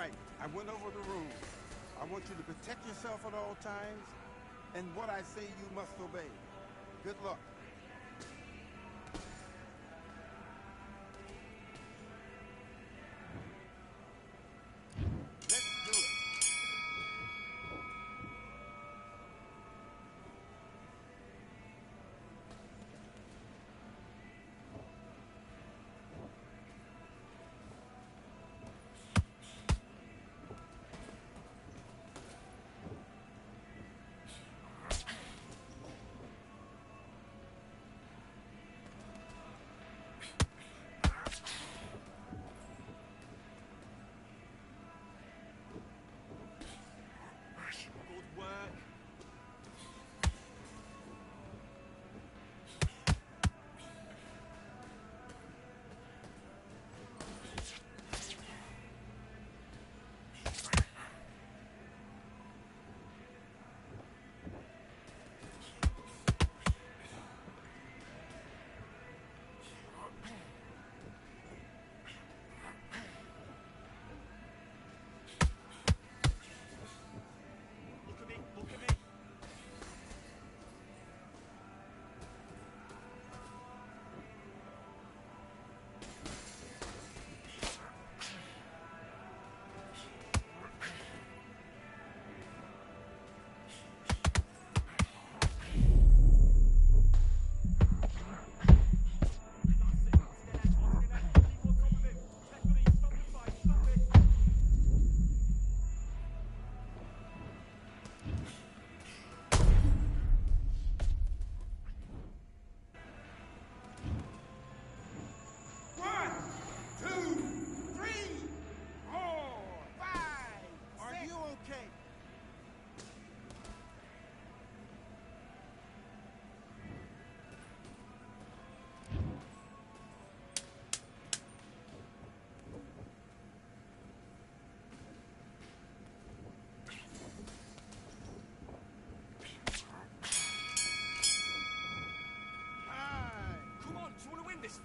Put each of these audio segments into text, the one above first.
right. I went over the rules. I want you to protect yourself at all times, and what I say you must obey. Good luck.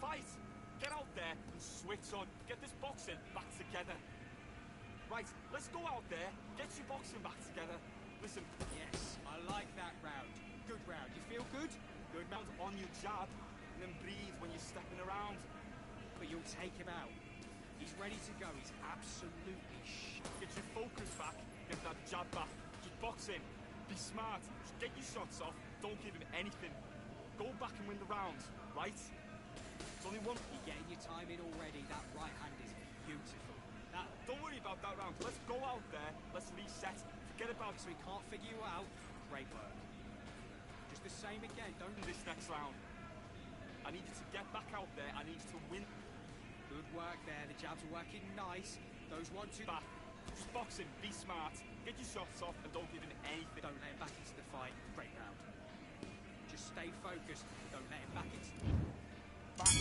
Fight! Get out there and switch on. Get this boxing back together. Right, let's go out there, get your boxing back together. Listen. Yes, I like that round. Good round. You feel good? Good round on your jab, and then breathe when you're stepping around. But you'll take him out. He's ready to go. He's absolutely Get your focus back, get that jab back. Just box in. Be smart. Just get your shots off. Don't give him anything. Go back and win the round, right? It's only one. You're getting your time in already. That right hand is beautiful. Don't worry about that round. Let's go out there. Let's reset. Forget about it. So he can't figure you out. Great work. Just the same again. Don't do this next round. I need you to get back out there. I need you to win. Good work there. The jabs are working nice. Those 1-2 back. Just box in. Be smart. Get your shots off and don't give him anything. Don't let him back into the fight. Great round. Just stay focused. Don't let him back into back.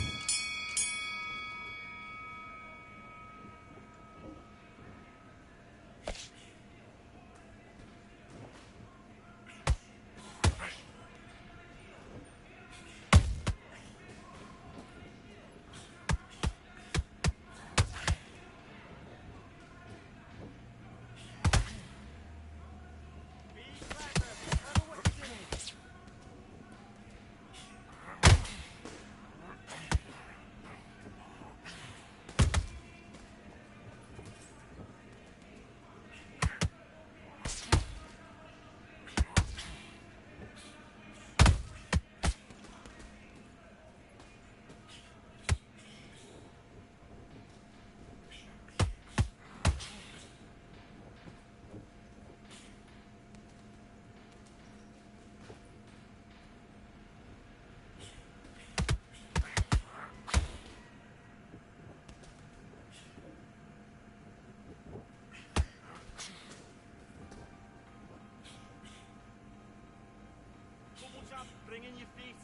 Bring in your feet.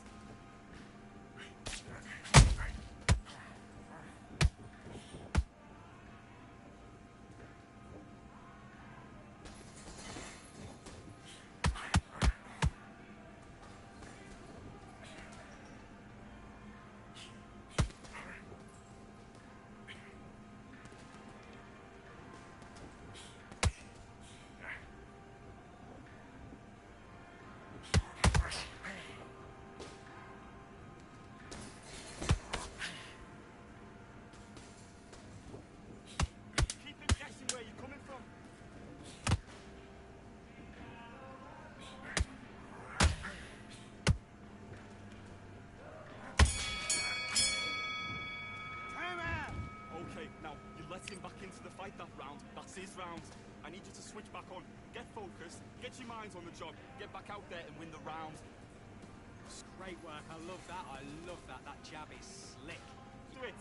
back on. Get focused, get your minds on the job, get back out there and win the round. It's great work. I love that. I love that. That jab is slick. Do it.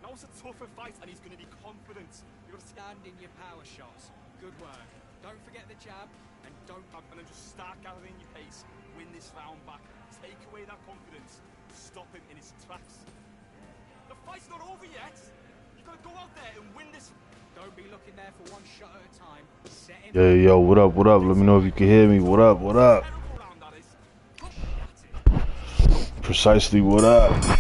Now it's a tougher fight and he's going to be confident. You've got to Stand in your power shots. Good work. Don't forget the jab and don't... and then just start gathering your pace. Win this round back. Take away that confidence. Stop him in his tracks. The fight's not over yet. You've got to go out there and win this. Don't be looking there for one shot at a time. Set him. Yeah, yo, what up, what up? Let me know if you can hear me. What up, what up? Terrible round, that is. That's it. Precisely what up?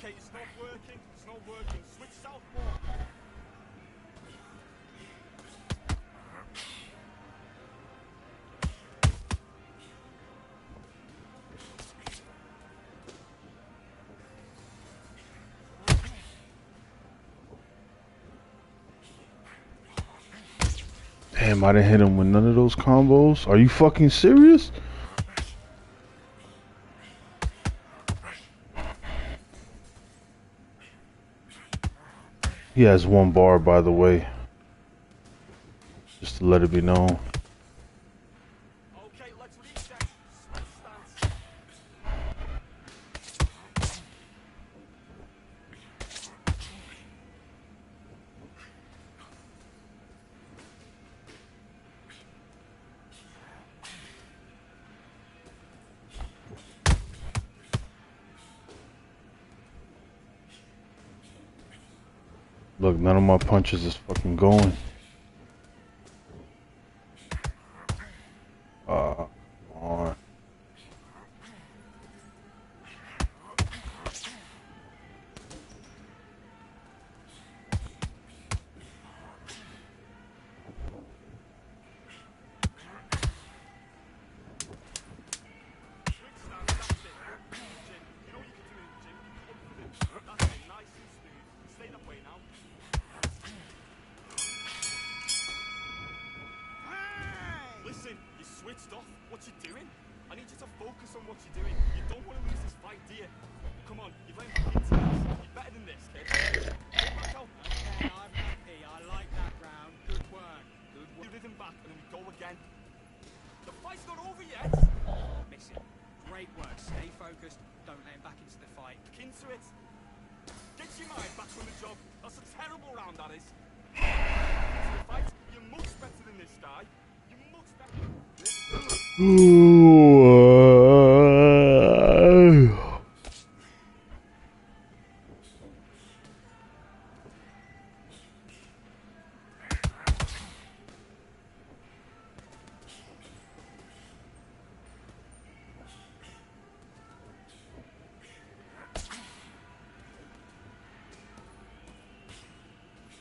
Okay, it's not working. It's not working. Switch southpaw. Damn, I didn't hit him with none of those combos. Are you fucking serious? He has one bar, by the way. Just to let it be known. Okay, let's reset. Switch stance. Look, none of my punches is fucking going. Come on. Listen, you switched off. What you doing? I need you to focus on what you're doing. You don't want to lose this fight, do you? Come on, you've learned back into this. You're better than this, kid. Get back out. Okay, I'm happy. I like that round. Good work. Good You work. rhythm back and then we go again. The fight's not over yet. Miss it. Great work. Stay focused. Don't let him back into the fight. Back into it. Get your mind back on the job. That's a terrible round, that is. The fight, you're much better than this guy. You're much better.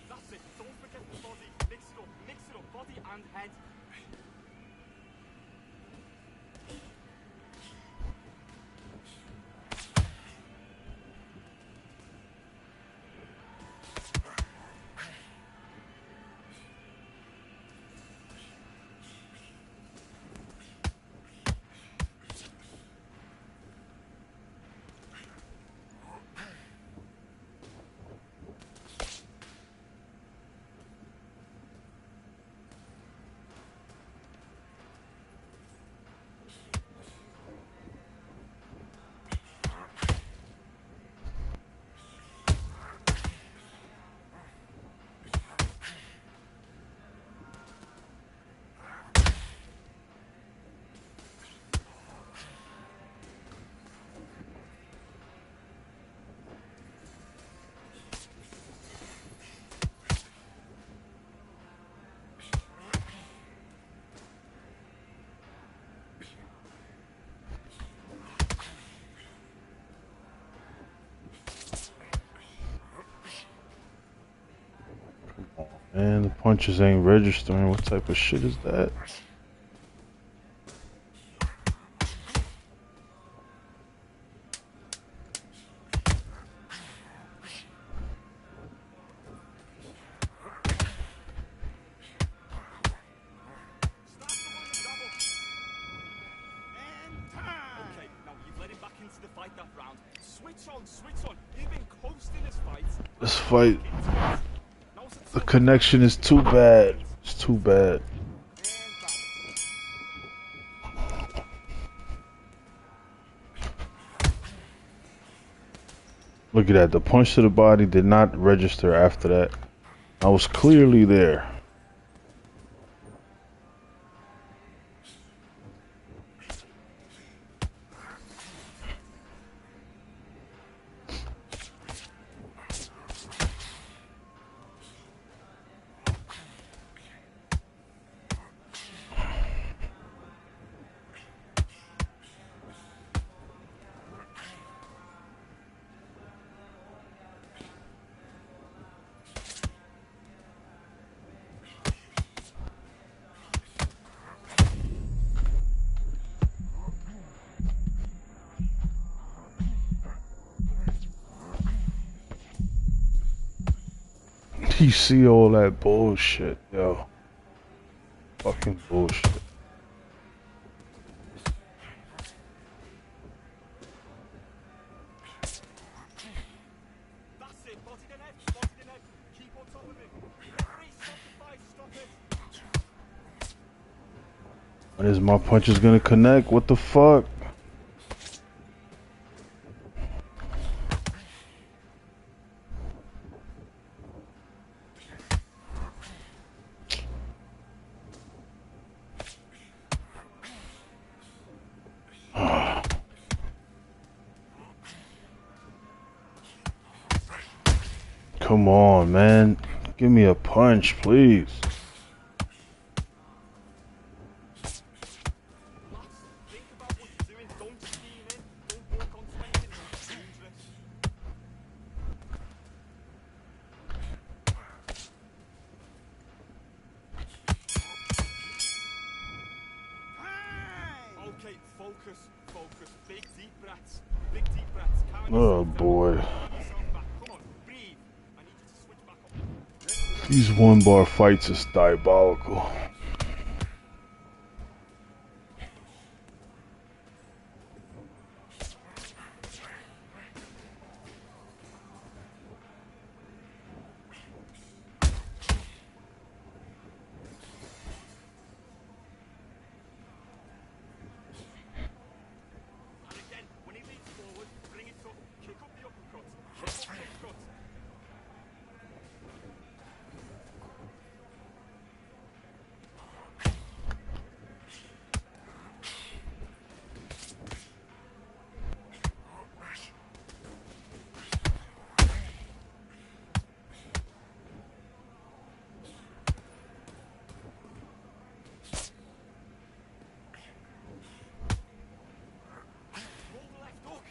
That's it. Don't forget the body. Mix it up. Mix it up. Body and head. Man, the punches ain't registering. What type of shit is that? this fight. The connection is too bad. It's too bad. Look at that. The punch to the body did not register after that. I was clearly there. You see all that bullshit, yo. Fucking bullshit. That's it. Body the net. Body the net. Keep on top of it. Referee, stop the fight. Stop it. When is my punches gonna connect? What the fuck? Come on, man. Give me a punch, please. Think about what you're doing. Don't steam in. Don't walk onto anything that's dangerous. Okay, focus, focus. Big deep breaths. Big deep breaths. Calm Oh yourself down. boy. Calm yourself back. Come on, breathe. I need you to switch back up. These one-bar fights is diabolical. And again, when he leans forward, bring it up. Kick up the uppercuts. Kick up the uppercuts. Roll the left hook.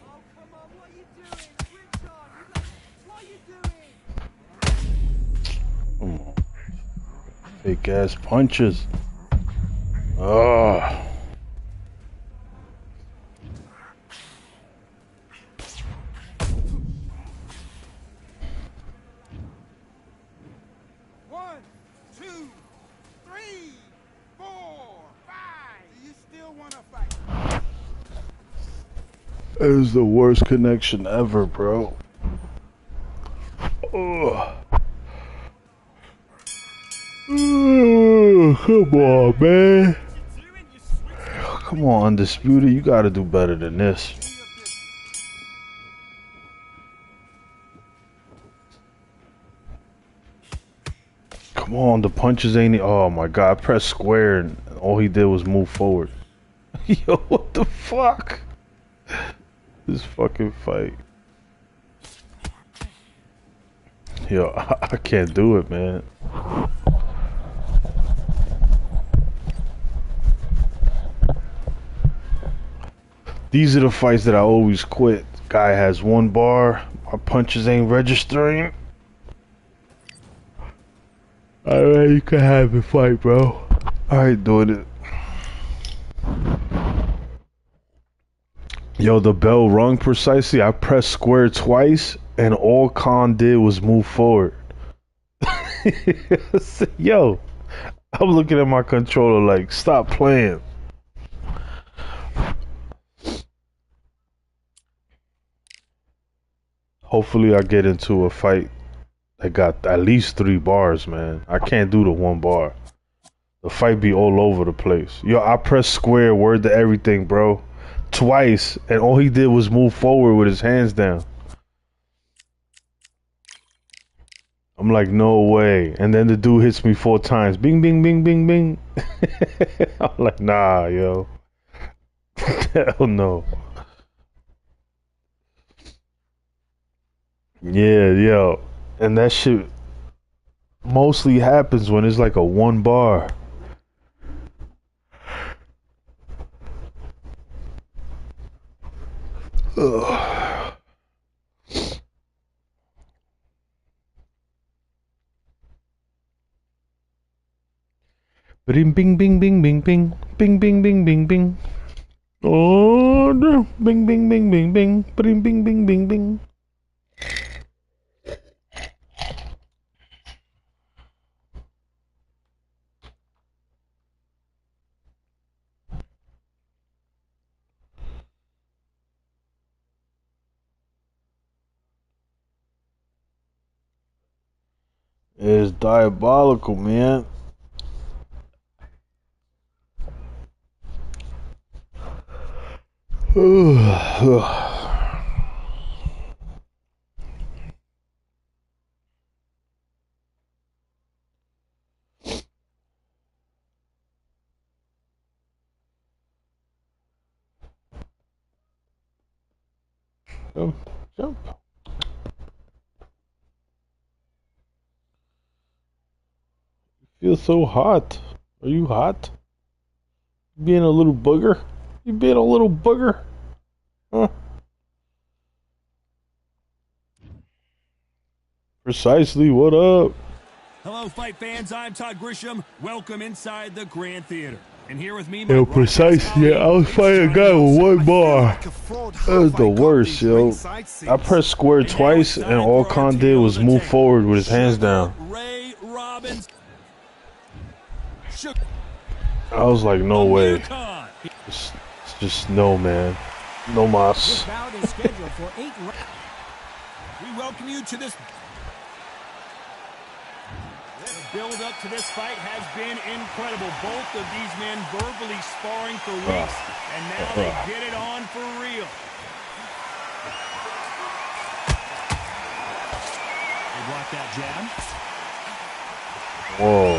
Oh, come on, what are you doing? Switch on. What are you doing? Come on. Fake ass punches. Ugh. One, two, three, 4, 5. Do you still want to fight? That is the worst connection ever, bro. Ugh. Come on, man. Come on, Undisputed. You gotta do better than this. Come on, the punches ain't. Oh my god, I pressed square and all he did was move forward. Yo, what the fuck? This fucking fight. Yo, I can't do it, man. These are the fights that I always quit. Guy has 1 bar, my punches ain't registering. Alright, you can have it fight, bro. I ain't doing it. Yo, the bell rung precisely. I pressed square twice, and all Khan did was move forward. Yo, I'm looking at my controller like, stop playing. Hopefully I get into a fight that got at least 3 bars, man. I can't do the 1 bar. The fight be all over the place. Yo, I pressed square, word to everything, bro. Twice, and all he did was move forward with his hands down. I'm like, no way. And then the dude hits me 4 times. Bing, bing, bing, bing, bing. I'm like, nah, yo. Hell no. Yeah, yo. And that shit mostly happens when it's like a 1 bar. Ugh. Bing, bing, bing, bing, bing, bing. Bing, bing, bing, bing, bing. Oh, no. Bing, bing, bing, bing, bing. Bing, bing, bing, bing, bing. It's diabolical, man. Jump, jump. Feel so hot. Are you hot? Being a little booger? You being a little booger? Huh? Precisely, what up? Hello, fight fans. I'm Todd Grisham. Welcome inside the Grand Theater. And here with me, Yo, precisely. Yeah, I was fighting a guy with 1 bar. That was the worst, yo. I pressed square twice, and all Khan did was move forward with his hands down. Ray Robbins. I was like, no way. It's just no, man. No mas. We welcome you to this. The build up to this fight has been incredible. Both of these men verbally sparring for weeks, and now they get it on for real. They block that jab. Whoa.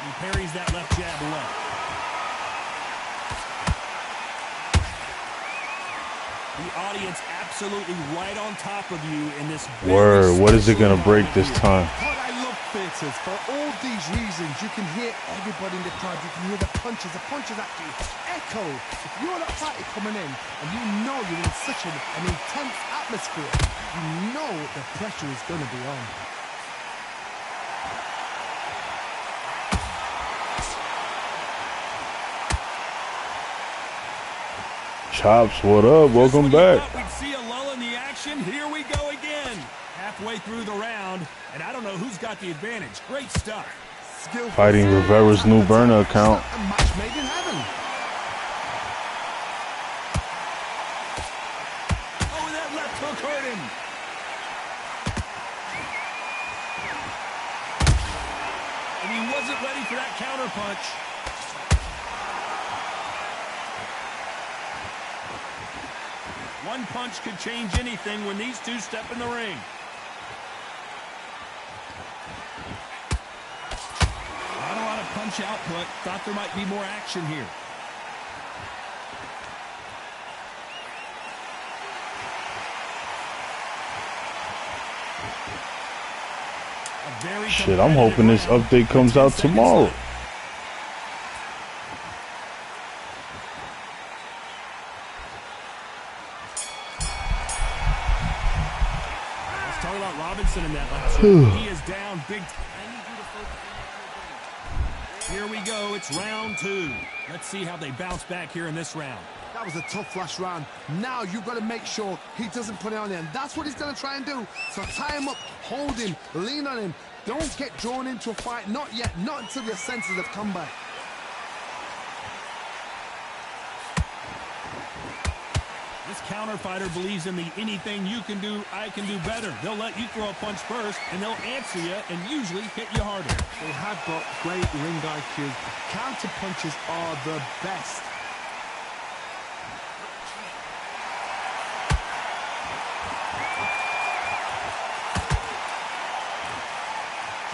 He parries that left jab away. The audience absolutely right on top of you in this. Word, what is it gonna break this time? God, I love theatres for all these reasons. You can hear everybody in the crowd. You can hear the punches. The punches actually echo. If you're that party coming in and you know you're in such an intense atmosphere, you know the pressure is going to be on. Chops, what up? Welcome back. We'd see a lull in the action. Here we go again. Halfway through the round, and I don't know who's got the advantage. Great stuff. Fighting Rivera's new burner account. A match made in heaven. Oh, that left hook hurt him. And he wasn't ready for that counter punch. One punch could change anything when these two step in the ring. Not a lot of punch output. Thought there might be more action here. A Very Shit, I'm hoping this round. update comes out 10 seconds tomorrow. left. Let's talk about Robinson in that last round. He is down big. Here we go. It's round 2. Let's see how they bounce back here in this round. That was a tough last round. Now you've got to make sure he doesn't put it on him. That's what he's going to try and do. So tie him up, hold him, lean on him. Don't get drawn into a fight. Not yet. Not until your senses have come back. This counter fighter believes in the anything you can do, I can do better. They'll let you throw a punch first, and they'll answer you and usually hit you harder. They have got great ring IQ. Counter punches are the best.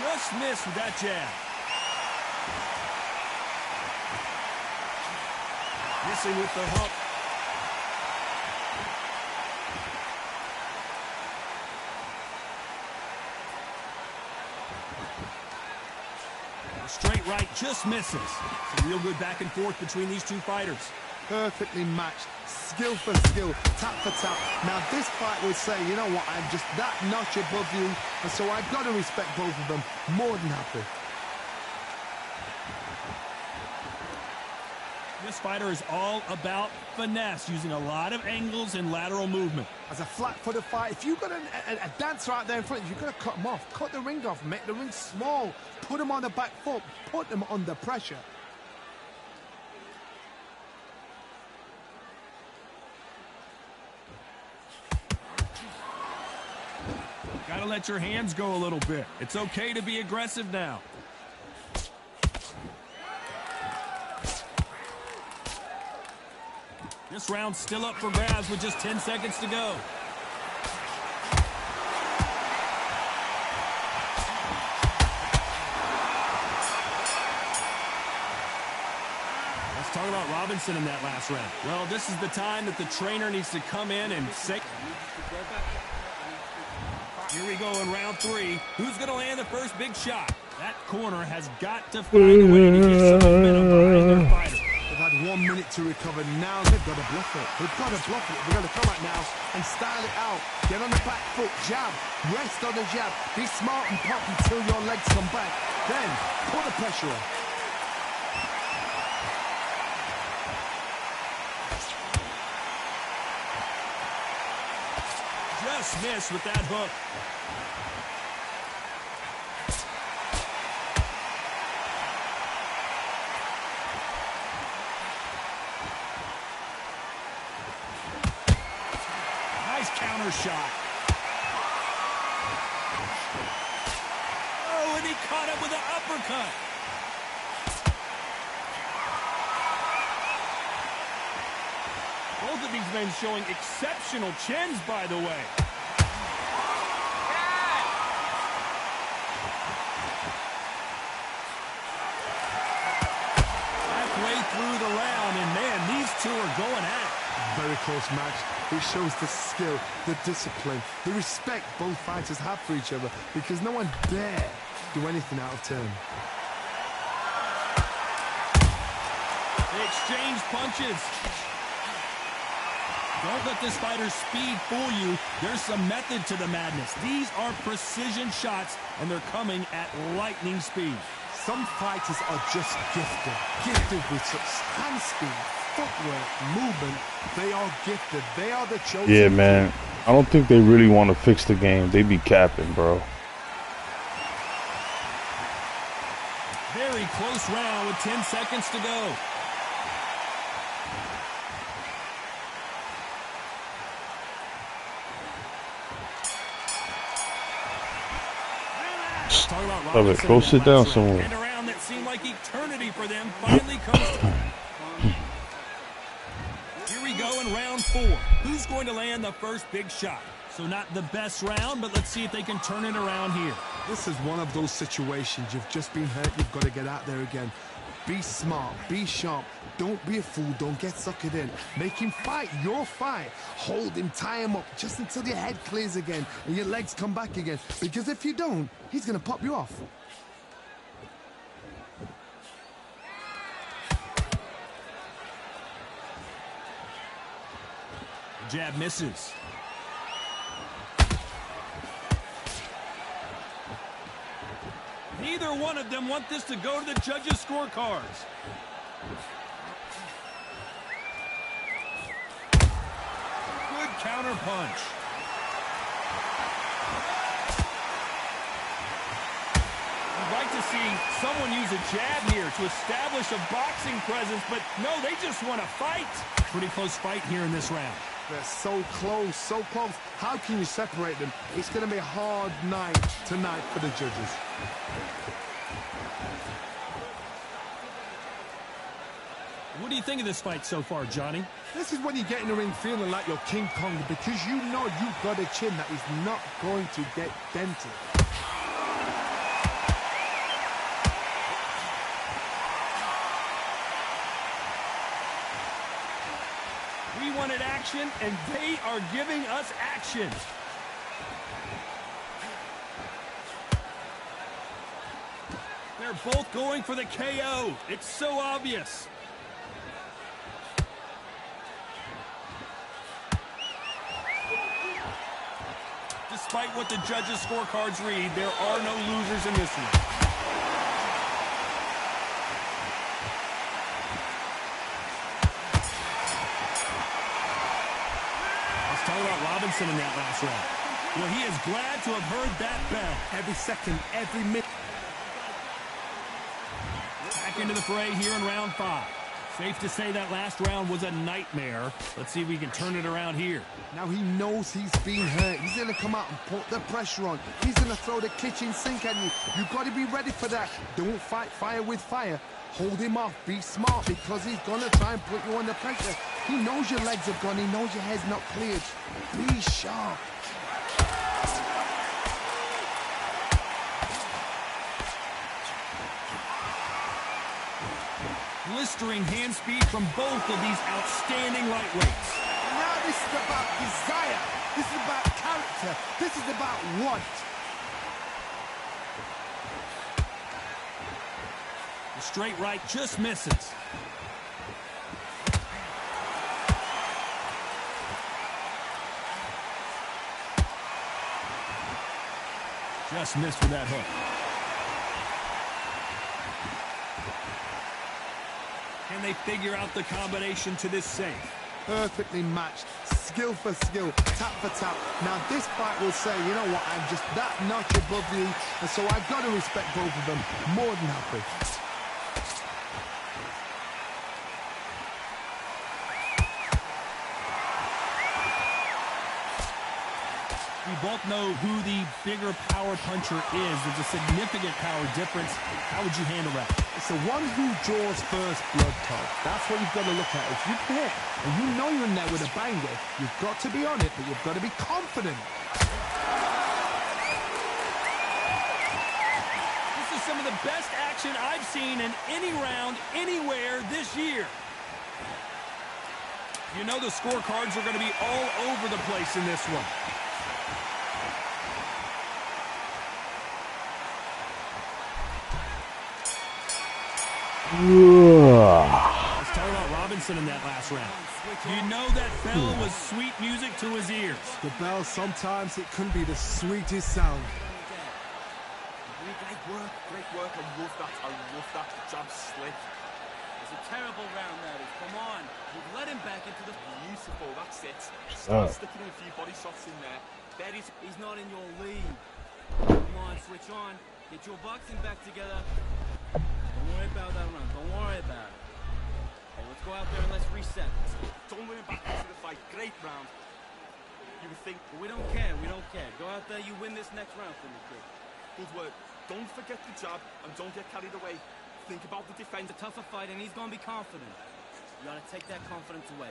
Just missed with that jab. Missing with the hook. A straight right just misses. Some real good back and forth between these two fighters. Perfectly matched. Skill for skill, tap for tap. Now this fight would say, you know what, I'm just that notch above you, and so I've got to respect both of them. More than happy. This fighter is all about finesse, using a lot of angles and lateral movement. As a flat-footed fight, if you've got a dancer out there in front, you've got to cut him off. Cut the ring off, make the ring small. Put him on the back foot, put him under pressure. Got to let your hands go a little bit. It's okay to be aggressive now. This round's still up for grabs with just 10 seconds to go. Let's talk about Robinson in that last round. Well, this is the time that the trainer needs to come in and say... Here we go in round 3. Who's going to land the first big shot? That corner has got to find a way to get some momentum behind their fighter. They've had 1 minute to recover. Now they've got to bluff it. They've got to bluff it. They've got to come out now and style it out. Get on the back foot, jab, rest on the jab. Be smart and pop until your legs come back. Then put the pressure on. Just missed with that hook. Nice counter shot. Oh, and he caught him with an uppercut. Both of these men showing exceptional chins, by the way. Halfway through the round, and man, these two are going at it. Very close match. It shows the skill, the discipline, the respect both fighters have for each other, because no one dare do anything out of turn. They exchange punches. Don't let this fighter's speed fool you. There's some method to the madness. These are precision shots, and they're coming at lightning speed. Some fighters are just gifted with such hand speed, footwork, movement. They are gifted. They are the chosen. Yeah, man. I don't think they really want to fix the game. They be capping, bro. Very close round with 10 seconds to go. Love it. Go sit down somewhere. And a round that seemed like eternity for them finally comes to... Here we go in round 4. Who's going to land the first big shot? So not the best round, but let's see if they can turn it around here. This is one of those situations. You've just been hurt. You've got to get out there again. Be smart, be sharp. Don't be a fool, don't get suckered in. Make him fight your fight. Hold him, tie him up, just until your head clears again and your legs come back again. Because if you don't, he's gonna pop you off. Jab misses. Neither one of them want this to go to the judges' scorecards. Good counter punch. I'd like to see someone use a jab here to establish a boxing presence, but no, they just want to fight. Pretty close fight here in this round. They're so close, so close. How can you separate them? It's going to be a hard night tonight for the judges. What do you think of this fight so far, Johnny? This is when you get in the ring feeling like you're King Kong, because you know you've got a chin that is not going to get dented. We wanted action, and they are giving us action. They're both going for the KO. It's so obvious. Despite what the judges' scorecards read, there are no losers in this one. Let's talk about Robinson in that last round. Well, he is glad to have heard that bell. Every second, every minute. Back into the fray here in round 5. Safe to say that last round was a nightmare. Let's see if we can turn it around here. Now he knows he's been hurt. He's going to come out and put the pressure on. He's going to throw the kitchen sink at you. You've got to be ready for that. Don't fight fire with fire. Hold him off. Be smart, because he's going to try and put you under pressure. He knows your legs have gone. He knows your head's not cleared. Be sharp. Blistering hand speed from both of these outstanding lightweights. Now this is about desire. This is about character. This is about want. The straight right just misses. Just missed with that hook. Can they figure out the combination to this safe? Perfectly matched, skill for skill, tap for tap. Now this fight will say, you know what, I'm just that notch above you, and so I've got to respect both of them. More than happy. We both know who the bigger power puncher is. There's a significant power difference. How would you handle that? It's the one who draws first blood, Todd. That's what you've got to look at. If you hit and you know you're in there with a banger, you've got to be on it, but you've got to be confident. This is some of the best action I've seen in any round, anywhere this year. You know the scorecards are going to be all over the place in this one. Let's talk about Robinson in that last round. You know that bell was sweet music to his ears. The bell, sometimes it can be the sweetest sound. Great work. I love that. Jab slick. It's a terrible round, that is. Come on. You've let him back into the... Beautiful, that's it. Start sticking in a few body shots in there. He's not in your league. Come on, switch on. Get your boxing back together. Don't worry about that round. Don't worry about it. Hey, let's go out there and let's reset. Don't let him back into the fight. Great round. You would think... But we don't care. We don't care. Go out there. You win this next round for me, kid. Good work. Don't forget the jab and don't get carried away. Think about the defense. It's a tougher fight, and he's going to be confident. You got to take that confidence away.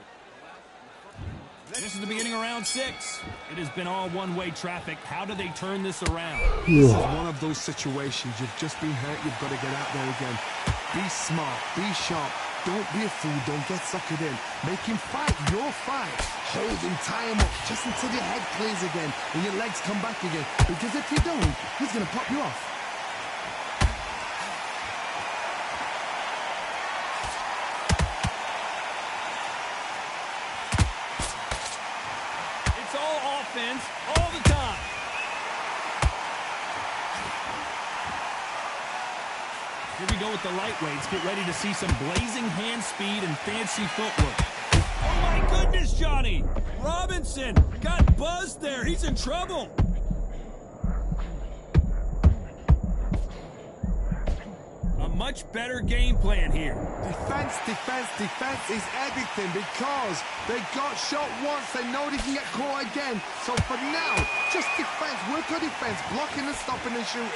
This is the beginning of round 6. It has been all one-way traffic. How do they turn this around? This is one of those situations. You've just been hurt. You've got to get out there again. Be smart, be sharp. Don't be a fool, don't get suckered in. Make him fight your fight. Hold him, tie him up, just until your head clears again and your legs come back again. Because if you don't, he's gonna pop you off. It's all offense, all the time. Here we go with the lightweights. Get ready to see some blazing hand speed and fancy footwork. Oh, my goodness, Johnny. Robinson got buzzed there. He's in trouble. A much better game plan here. Defense, defense, defense is everything because they got shot once. They know they can get caught again. So for now, just defense. Work on defense, blocking and stopping and shooting.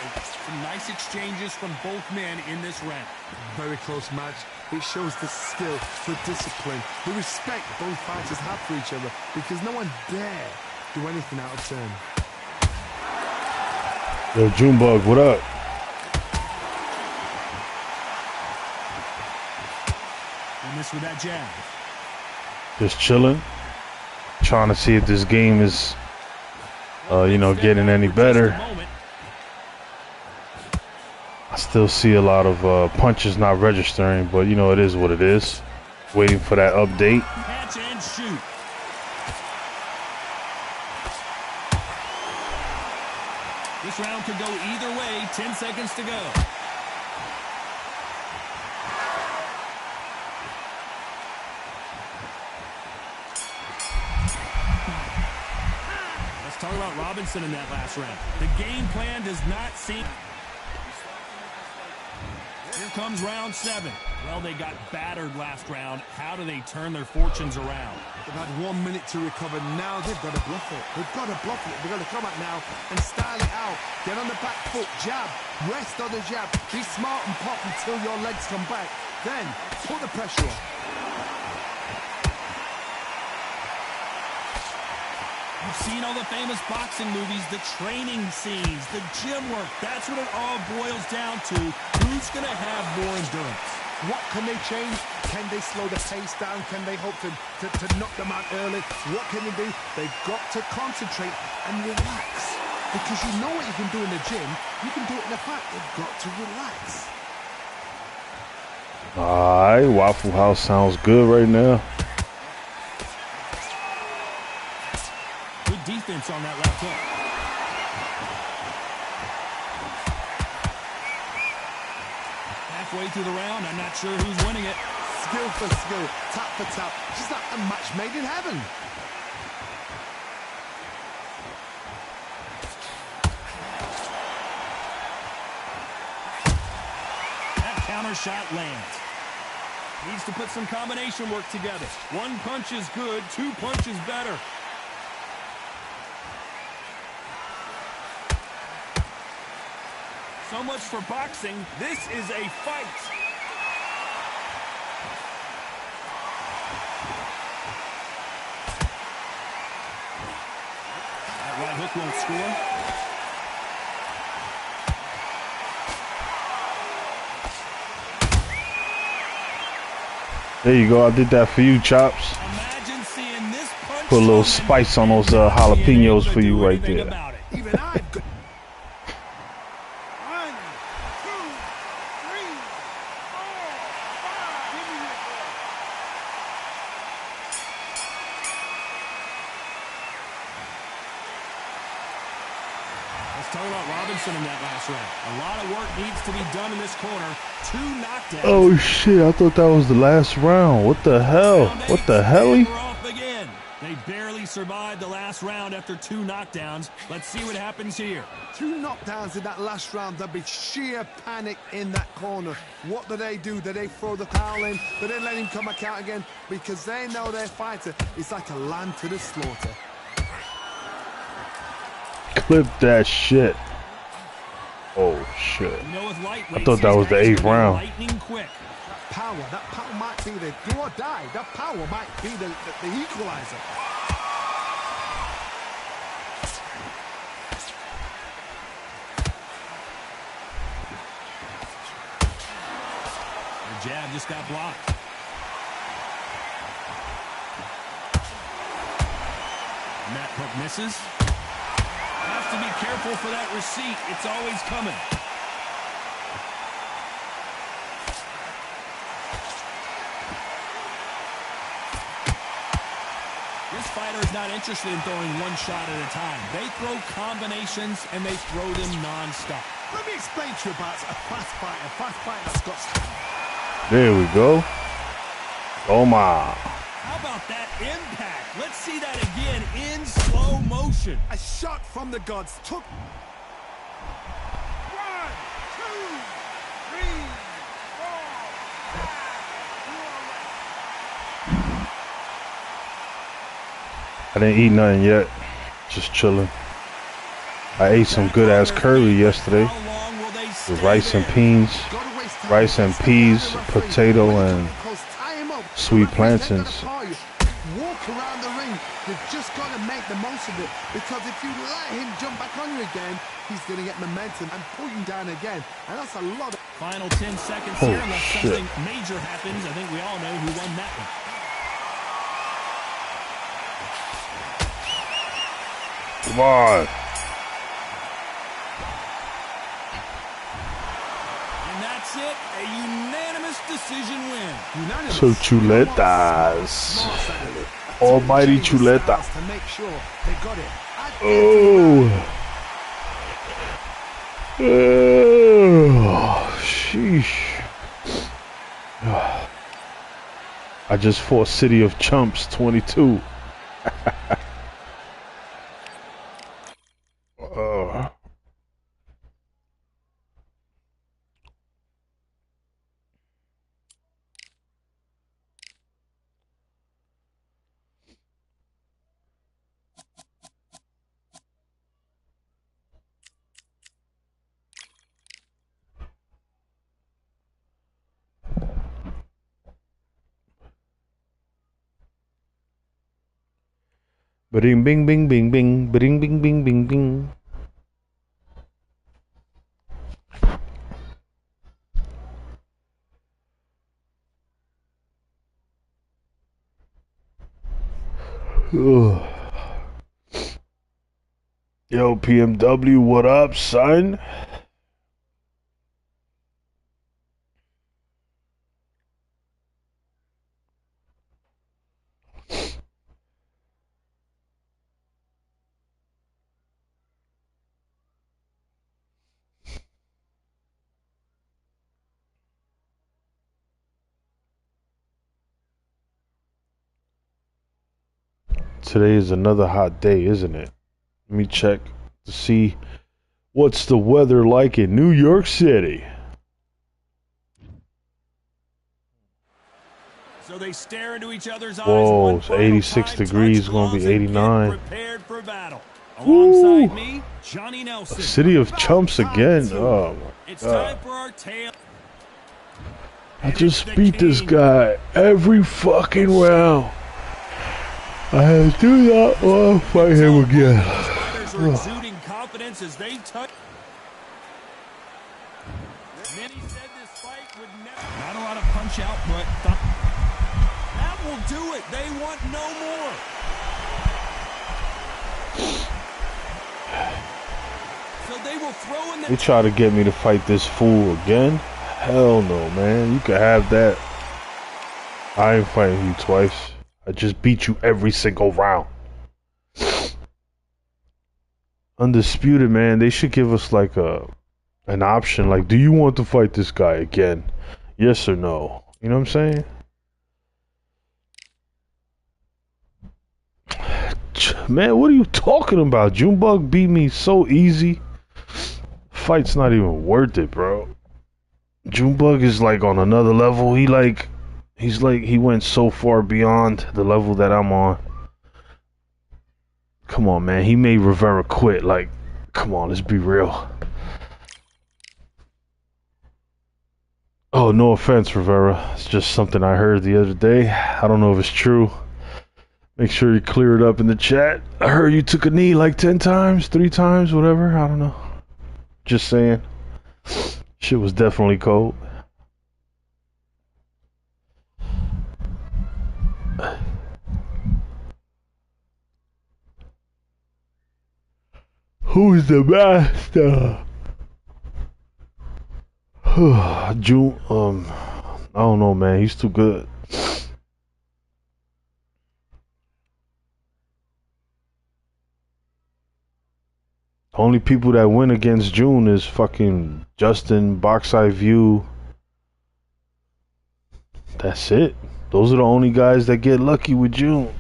Some nice exchanges from both men in this round. Very close match. It shows the skill, the discipline, the respect both fighters have for each other because no one dare do anything out of turn. Yo, Junebug, what up? And this with that jab. Just chilling. Trying to see if this game is, getting any better. I still see a lot of punches not registering, but it is what it is. Waiting for that update. Catch and shoot. This round could go either way. 10 seconds to go. Let's talk about Robinson in that last round. The game plan does not seem... Here comes round 7. Well, they got battered last round. How do they turn their fortunes around? They've had 1 minute to recover. Now they've got to bluff it. They've got to bluff it. They've got to come out now and style it out. Get on the back foot, jab, rest on the jab. Be smart and pop until your legs come back. Then put the pressure on. You've seen all the famous boxing movies, the training scenes, the gym work. That's what it all boils down to. Who's going to have more endurance? What can they change? Can they slow the pace down? Can they hope to knock them out early? What can they do? They've got to concentrate and relax. Because you know what you can do in the gym. You can do it in the fight. They've got to relax. Alright, Waffle House sounds good right now. Good defense on that left hook. Halfway through the round, I'm not sure who's winning it. Skill for skill, tap for tap. Just like a match made in heaven. That counter shot lands. Needs to put some combination work together. One punch is good, 2 punches better. So much for boxing. This is a fight. That right hook won't score. There you go. I did that for you, Chops. Imagine seeing this punch. Put a little spice on those jalapenos for you right there. Even I've got... 1, 2, 3, 4, 5. Give me your ball. Let's talk about Robinson in that last round. A lot of work needs to be done in this corner. 2 knockdowns. Oh shit, I thought that was the last round. What the hell? What the hell? We're off again. They barely survived the last round after 2 knockdowns. Let's see what happens here. 2 knockdowns in that last round. There'll be sheer panic in that corner. What do? Do they throw the towel in? Do they let him come back out again? Because they know their fighter is like a lamb to the slaughter. Clip that shit. Oh shit. You know, with I thought that was the 8th round. Lightning quick. That power might be the do or die. That power might be the equalizer. jab just got blocked. And that hook misses. Has to be careful for that receipt. It's always coming. This fighter is not interested in throwing one shot at a time. They throw combinations, and they throw them non-stop. Let me explain to you about a fast fighter that's got... There we go. Oh my. How about that impact? Let's see that again in slow motion. A shot from the gods took... 1, 2, 3, 4, 5, I didn't eat nothing yet. Just chilling. I ate some good ass curry yesterday with rice and peas, potato, and sweet plantains. Walk around the ring. You've just got to make the most of it, because if you let him jump back on you again, he's going to get momentum and pull you down again, and that's a lot of... Final 10 seconds here, unless something major happens. I think we all know who won that one. Come on. And that's it, a unanimous decision win. So chuletas. Almighty chuleta. To make sure they got it. Oh. Oh, sheesh. I just fought City of Chumps 22. Bing bing bing bing bing bing bing bing bing bing. Yo, PMW, what up, son? Today is another hot day, isn't it? Let me check to see what's the weather like in New York City. So they stare into each other's eyes. Whoa, it's 86 degrees, gonna be 89. Prepared for battle. Alongside me, Johnny Nelson. City of Chumps again. Oh my It's God. time for our tale. I just beat this guy every fucking round. I had to do that or I'll fight him again. Fighters are exuding confidence as they touch. Many said this fight would never. Not a lot of punch output. That will do it. They want no more. So they will throw in the. They try to get me to fight this fool again. Hell no, man. You can have that. I ain't fighting you twice. I just beat you every single round. Undisputed, man. They should give us like an option. Like, do you want to fight this guy again? Yes or no? You know what I'm saying? Man, what are you talking about? Junebug beat me so easy. Fight's not even worth it, bro. Junebug is like on another level. He went so far beyond the level that I'm on. Come on, man. He made Rivera quit. Like, come on, let's be real. Oh, no offense, Rivera. It's just something I heard the other day. I don't know if it's true. Make sure you clear it up in the chat. I heard you took a knee like 10 times, 3 times, whatever. I don't know. Just saying. Shit was definitely cold. Who's the master? June, I don't know, man. He's too good. Only people that win against June is fucking Justin, Box Eye View. That's it. Those are the only guys that get lucky with June.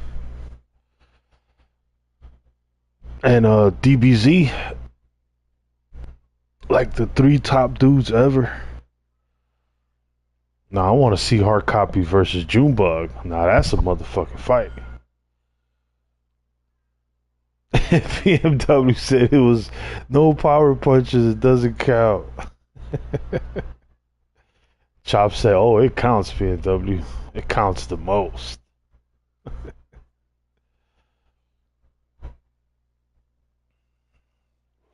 And DBZ, like the 3 top dudes ever. Now I want to see Hard Copy versus Junebug. Now that's a motherfucking fight. BMW said it was no power punches. It doesn't count. Chop said, "Oh, it counts, BMW. It counts the most."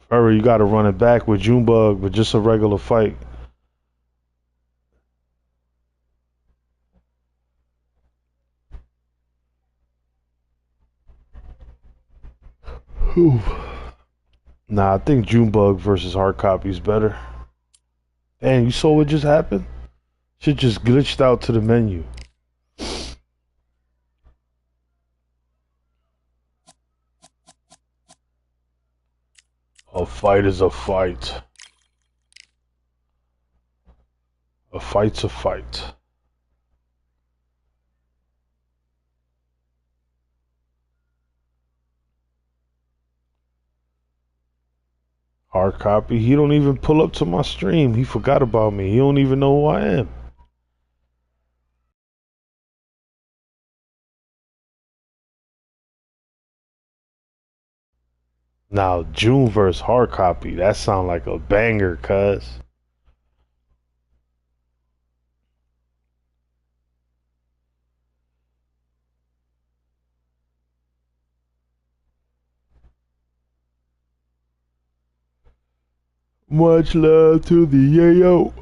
Furry, you got to run it back with Junebug, but just a regular fight. Ooh. Nah, I think Junebug versus Hard Copy is better. And you saw what just happened? Shit just glitched out to the menu. A fight is a fight. A fight's a fight. Hard Copy, he don't even pull up to my stream. He forgot about me. He don't even know who I am. Now, June versus Hard Copy, that sound like a banger, cuz. Much love to the yayo.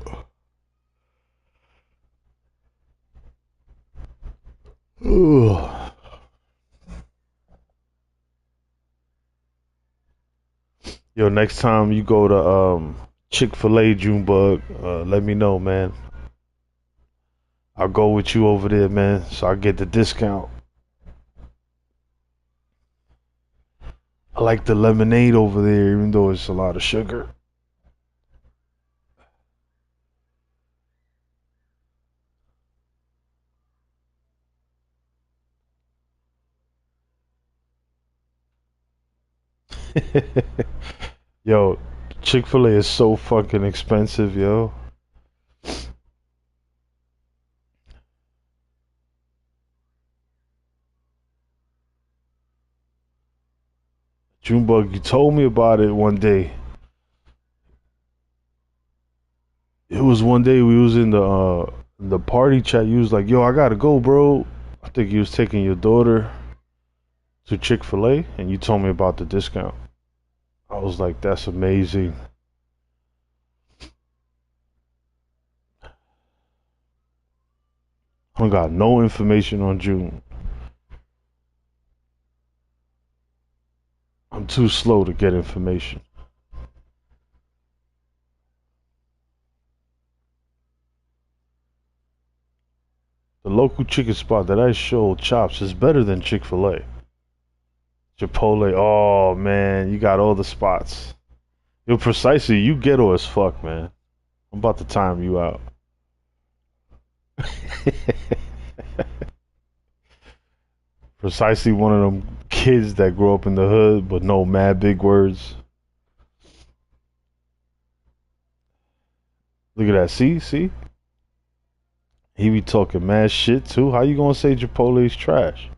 Ugh. Yo, next time you go to Chick-fil-A, Junebug, let me know, man. I'll go with you over there, man, so I get the discount. I like the lemonade over there, even though it's a lot of sugar. Yo, Chick-fil-A is so fucking expensive, yo. Junebug, you told me about it one day. It was one day we was in the party chat. You was like, "Yo, I gotta go, bro." I think you was taking your daughter to Chick-fil-A, and you told me about the discount. I was like, "That's amazing." I got no information on June. I'm too slow to get information. The local chicken spot that I showed Chops is better than Chick-fil-A. Chipotle, oh man, you got all the spots. Yo, precisely, you ghetto as fuck, man. I'm about to time you out. Precisely one of them kids that grow up in the hood but know mad big words. Look at that, see? He be talking mad shit too. How you gonna say Chipotle's trash?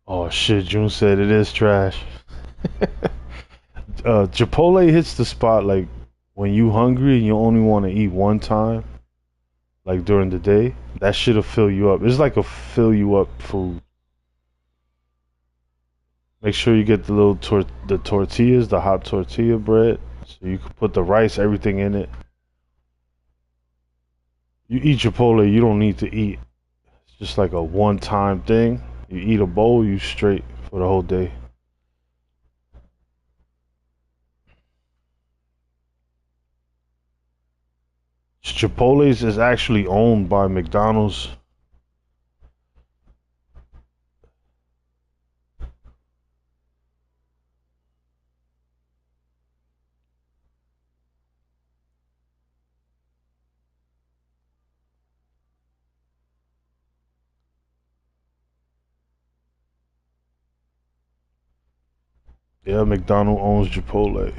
Oh shit, June said it is trash. Chipotle hits the spot like when you hungry and you only want to eat one time, like during the day. That shit'll fill you up. It's like a fill you up food. Make sure you get the little the tortillas, the hot tortilla bread, so you can put the rice, everything in it. You eat Chipotle, you don't need to eat. just like a one-time thing. You eat a bowl, you straight for the whole day. Chipotle's is actually owned by McDonald's. Yeah, McDonald's owns Chipotle.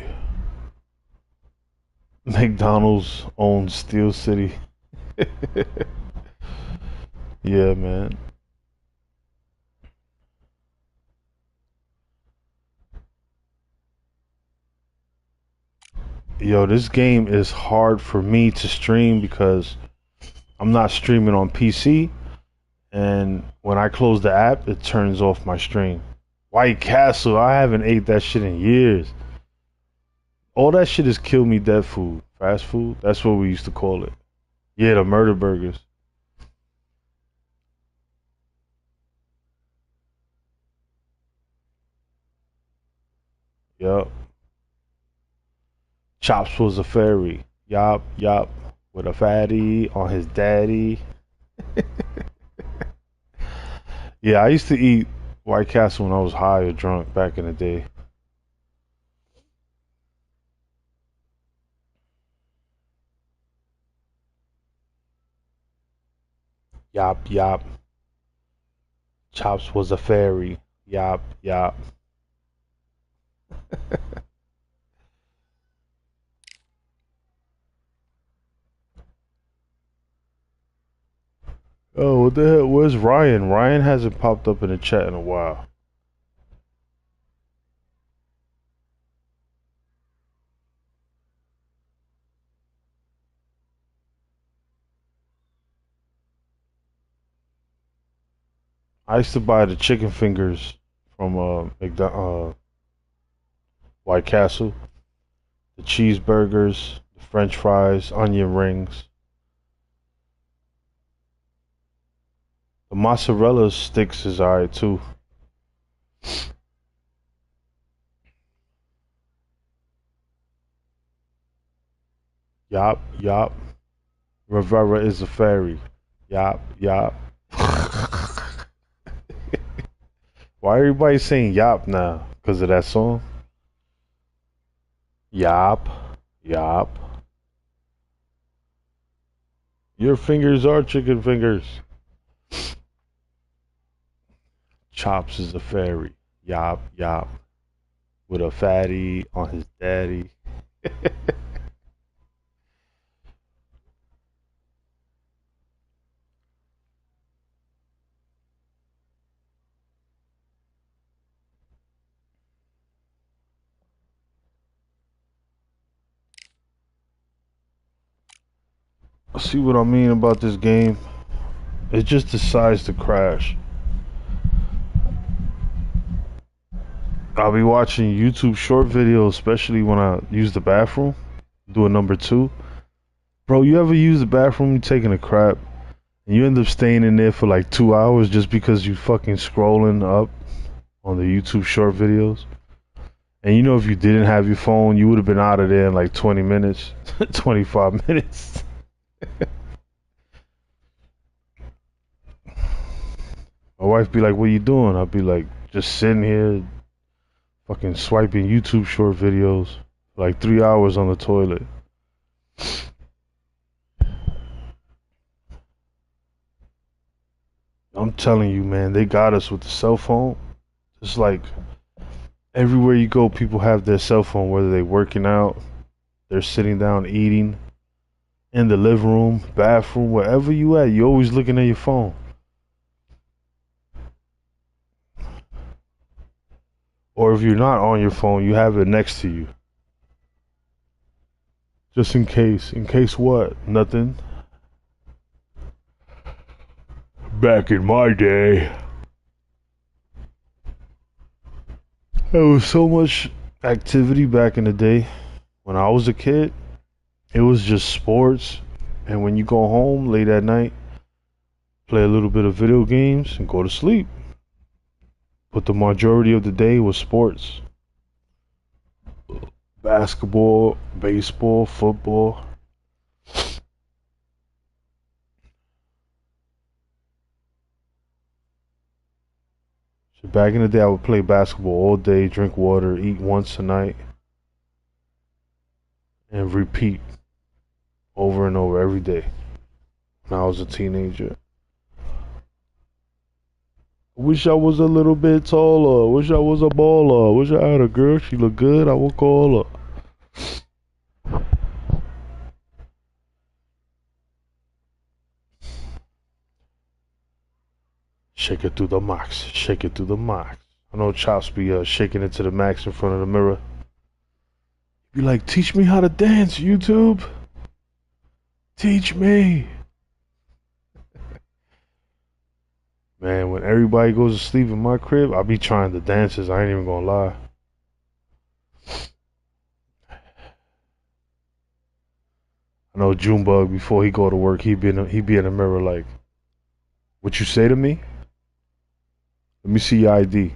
McDonald's owns Steel City. Yeah, man. Yo, this game is hard for me to stream because I'm not streaming on PC, and when I close the app, it turns off my stream. White Castle, I haven't ate that shit in years. All that shit is kill me dead food. Fast food, that's what we used to call it. Yeah, the murder burgers. Yup. Chops was a fairy. Yup, yup. With a fatty on his daddy. Yeah, I used to eat White Castle when I was high or drunk back in the day. Yop, yop. Chops was a fairy. Yop, yop. Oh, what the hell? Where's Ryan? Ryan hasn't popped up in the chat in a while. I used to buy the chicken fingers from White Castle, the cheeseburgers, the French fries, onion rings. The mozzarella sticks is alright too. Yop, yop. Rivera is a fairy. Yop, yop. Why everybody saying yop now? Because of that song? Yop, yop. Your fingers are chicken fingers. Chops is a fairy. Yop, yop. With a fatty on his daddy. See what I mean about this game? It just decides to crash. I'll be watching YouTube short videos, especially when I use the bathroom. Doing number 2. Bro, you ever use the bathroom, you taking a crap, and you end up staying in there for like 2 hours just because you fucking scrolling up on the YouTube short videos? And you know if you didn't have your phone, you would have been out of there in like 20 minutes, 25 minutes. My wife be like, what are you doing? I'll be like, just sitting here fucking swiping YouTube short videos for like 3 hours on the toilet. I'm telling you, man, they got us with the cell phone. It's like everywhere you go, people have their cell phone, whether they're working out, they're sitting down eating, in the living room, bathroom, wherever you at, you're always looking at your phone. Or if you're not on your phone, you have it next to you. Just in case. In case what? Nothing. Back in my day, there was so much activity back in the day. When I was a kid, it was just sports. And when you go home late at night, play a little bit of video games, and go to sleep. But the majority of the day was sports. Basketball, baseball, football. So back in the day, I would play basketball all day, drink water, eat once a night, and repeat over and over every day when I was a teenager. Wish I was a little bit taller. Wish I was a baller. Wish I had a girl. She look good. I would call her. Shake it to the max. Shake it to the max. I know Chops be shaking it to the max in front of the mirror. Be like, teach me how to dance, YouTube. Teach me. Man, when everybody goes to sleep in my crib, I be trying the dances. I ain't even gonna lie. I know Junebug, before he go to work, he be in the mirror like, what you say to me? Let me see your ID.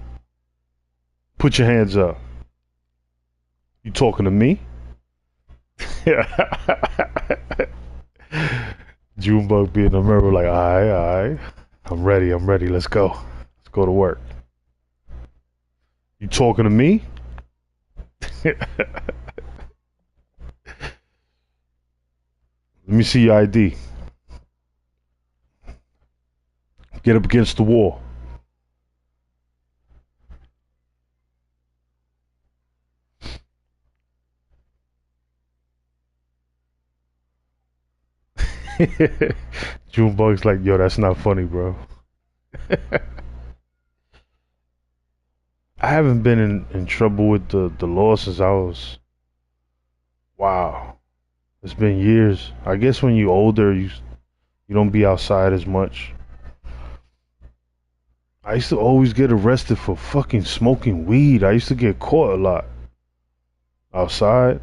Put your hands up. You talking to me? Junebug be in the mirror like, alright. I'm ready, let's go. Let's go to work. You talking to me? Let me see your ID. Get up against the wall. Junebug's like, yo, that's not funny, bro. I haven't been in trouble with the law since I was... Wow. It's been years. I guess when you're older, you don't be outside as much. I used to always get arrested for fucking smoking weed. I used to get caught a lot outside.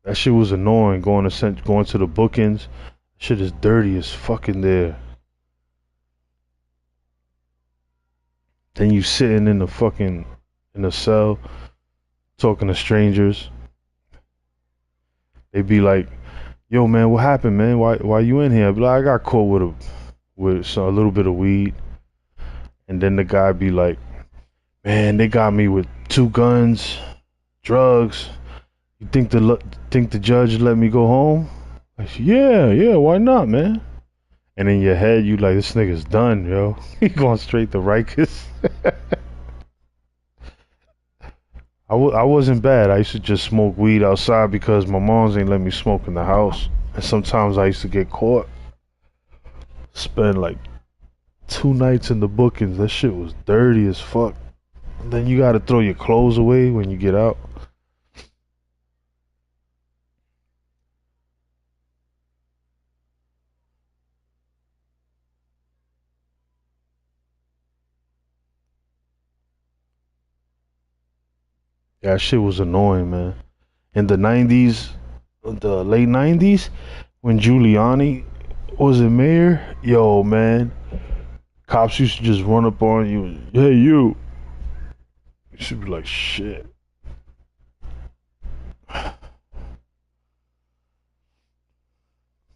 That shit was annoying, going to the bookings. Shit is dirty as fucking there. Then you sitting in the cell talking to strangers. They be like, yo man, what happened, man? Why you in here? I be like, I got caught with a little bit of weed. And then the guy be like, man, they got me with 2 guns, drugs. You think the judge let me go home? I said, yeah, why not, man? And in your head, you like, this nigga's done, yo. He going straight to Rikers. I wasn't bad. I used to just smoke weed outside because my moms ain't let me smoke in the house. And sometimes I used to get caught. Spend like 2 nights in the bookings. That shit was dirty as fuck. And then you gotta throw your clothes away when you get out. Yeah, that shit was annoying, man. In the 90s, the late 90s, when Giuliani was a mayor, yo, man, cops used to just run up on you. Hey, you. You should be like, shit.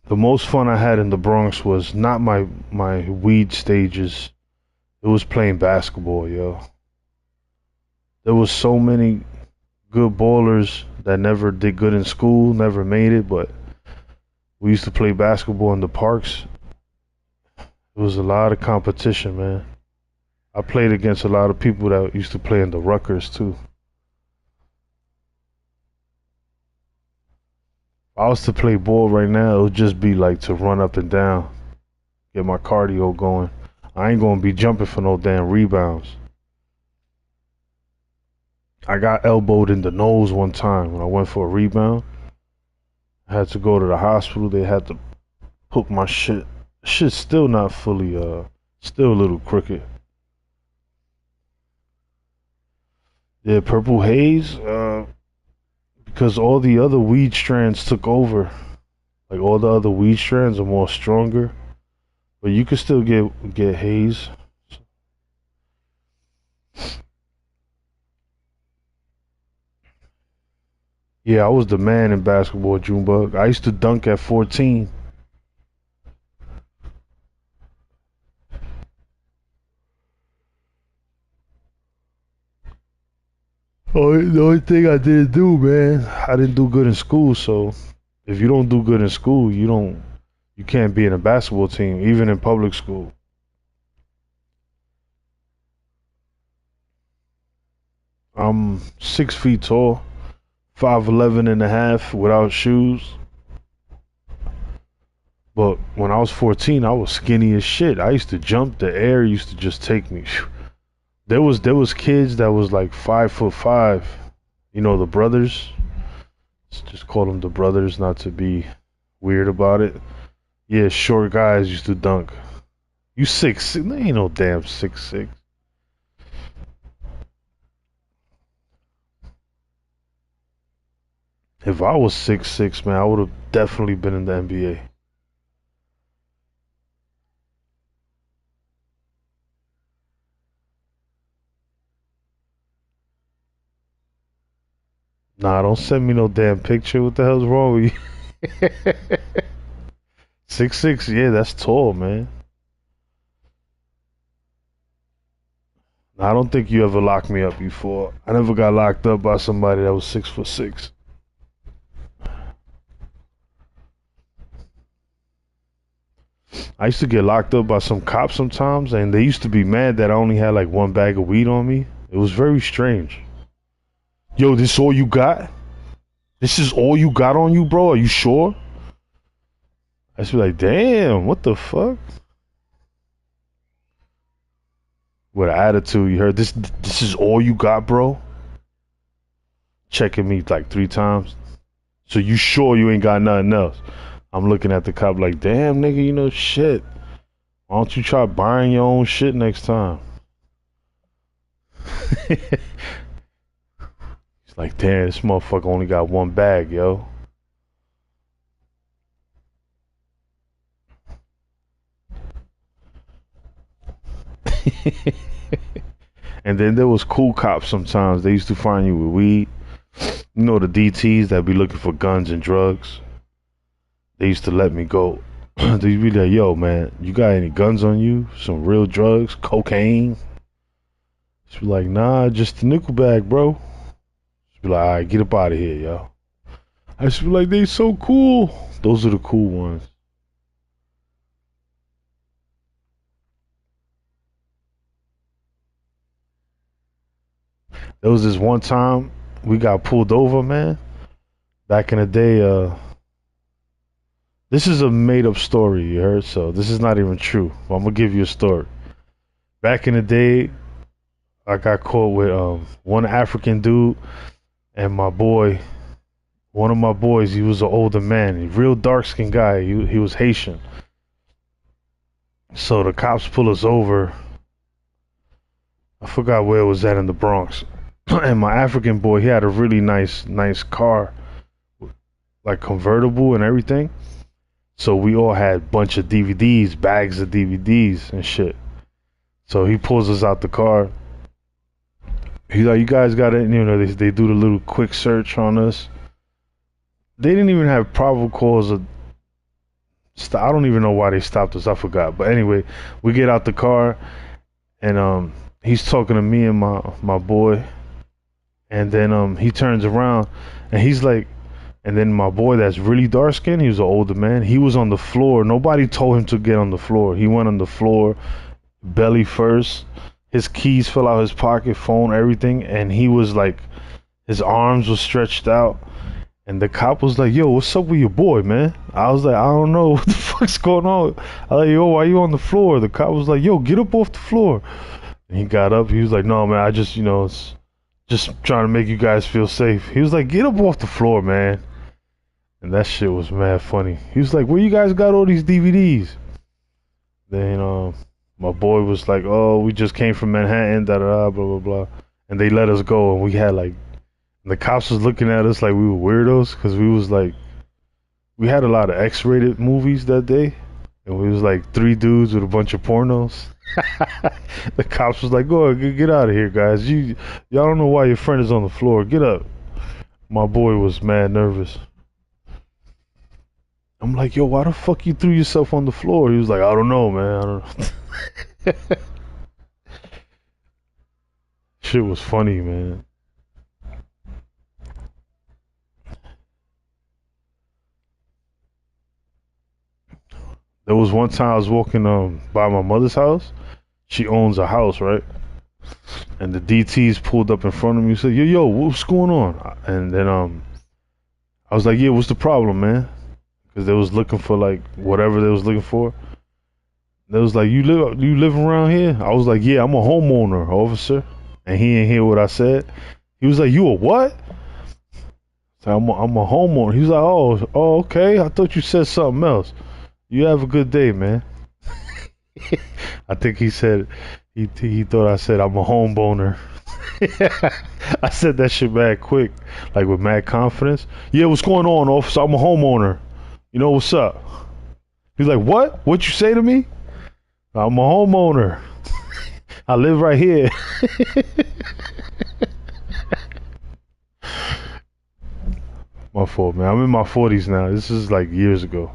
The most fun I had in the Bronx was not my weed stages. It was playing basketball, yo. There was so many good ballers that never did good in school, never made it, but we used to play basketball in the parks. It was a lot of competition, man. I played against a lot of people that used to play in the Rutgers too. If I was to play ball right now, it would just be like to run up and down, get my cardio going. I ain't gonna be jumping for no damn rebounds. I got elbowed in the nose one time when I went for a rebound. I had to go to the hospital. They had to hook my shit. Shit's still not fully, still a little crooked. Yeah, purple haze, because all the other weed strands took over. Like all the other weed strands are more stronger, but you can still get haze. Yeah, I was the man in basketball, Junebug. I used to dunk at 14. The only thing I didn't do, man, I didn't do good in school. So if you don't do good in school, you can't be in a basketball team, even in public school. I'm 6 feet tall, 5'11" and a half without shoes. But when I was 14, I was skinny as shit. I used to jump. The air used to just take me. There was kids that was like 5'5". You know, the brothers. Let's just call them the brothers, not to be weird about it. Yeah, short guys used to dunk. You 6'6"? There ain't no damn 6'6". If I was 6'6", man, I would have definitely been in the NBA. Nah, don't send me no damn picture. What the hell's wrong with you? 6'6", yeah, that's tall, man. Nah, I don't think you ever locked me up before. I never got locked up by somebody that was 6'6". I used to get locked up by some cops sometimes, and they used to be mad that I only had like one bag of weed on me. It was very strange. Yo, this all you got? This is all you got on you, bro? Are you sure? I used to be like, damn, what the fuck? With an attitude, you heard this? This is all you got, bro? Checking me like 3 times. So you sure you ain't got nothing else? I'm looking at the cop like, damn, nigga, you know shit. Why don't you try buying your own shit next time? He's like, damn, this motherfucker only got one bag, yo. And then there was cool cops sometimes. They used to find you with weed. You know the DTs that be looking for guns and drugs. They used to let me go. They'd be like, yo, man, you got any guns on you? Some real drugs? Cocaine? She'd be like, nah, just a nickel bag, bro. She'd be like, all right, get up out of here, yo. I should be like, they so cool. Those are the cool ones. There was this one time we got pulled over, man. Back in the day, this is a made up story, you heard? So this is not even true. I'm gonna give you a story. Back in the day, I got caught with one African dude and my boy. One of my boys, he was an older man, a real dark skinned guy. He was Haitian. So the cops pull us over. I forgot where it was at in the Bronx. And my African boy, he had a really nice car, like convertible and everything. So we all had a bunch of DVDs, bags of DVDs and shit. So he pulls us out the car. He's like, you guys got it? You know, they do the little quick search on us. They didn't even have probable cause of I don't even know why they stopped us. I forgot. But anyway, we get out the car and he's talking to me and my boy. And then he turns around and he's like, and then my boy that's really dark skinned, he was an older man. He was on the floor. Nobody told him to get on the floor. He went on the floor, belly first. His keys fell out his pocket, phone, everything. And he was like, his arms were stretched out. And the cop was like, yo, what's up with your boy, man? I was like, I don't know what the fuck's going on. I was like, yo, why you on the floor? The cop was like, yo, get up off the floor. And he got up. He was like, no, man, I just, it's just trying to make you guys feel safe. He was like, get up off the floor, man. And that shit was mad funny. He was like, where you guys got all these DVDs? Then my boy was like, oh, we just came from Manhattan, da da da, blah blah blah. And they let us go, and we had like, and the cops was looking at us like we were weirdos because we was like we had a lot of X-rated movies that day, and we was like 3 dudes with a bunch of pornos. The cops was like, "Go ahead, get out of here, guys. Y'all don't know why your friend is on the floor. Get up." My boy was mad nervous. I'm like, "Yo, why the fuck you threw yourself on the floor?" He was like, "I don't know, man. I don't know." Shit was funny, man. There was one time I was walking by my mother's house. She owns a house, right? And the DTs pulled up in front of me and said, yo, what's going on? And then I was like, yeah, what's the problem, man? Because they was looking for like whatever they was looking for. They was like, you live around here? I was like, yeah, I'm a homeowner, officer. And he didn't hear what I said. He was like, you a what? So I'm a homeowner. He was like, oh, okay. I thought you said something else. You have a good day, man. I think he said he thought I said I'm a homeowner. I said that shit mad quick, like with mad confidence. Yeah, what's going on, officer? I'm a homeowner. You know what's up? He's like, what? What you say to me? I'm a homeowner. I live right here. My fault, man. I'm in my 40s now. This is like years ago.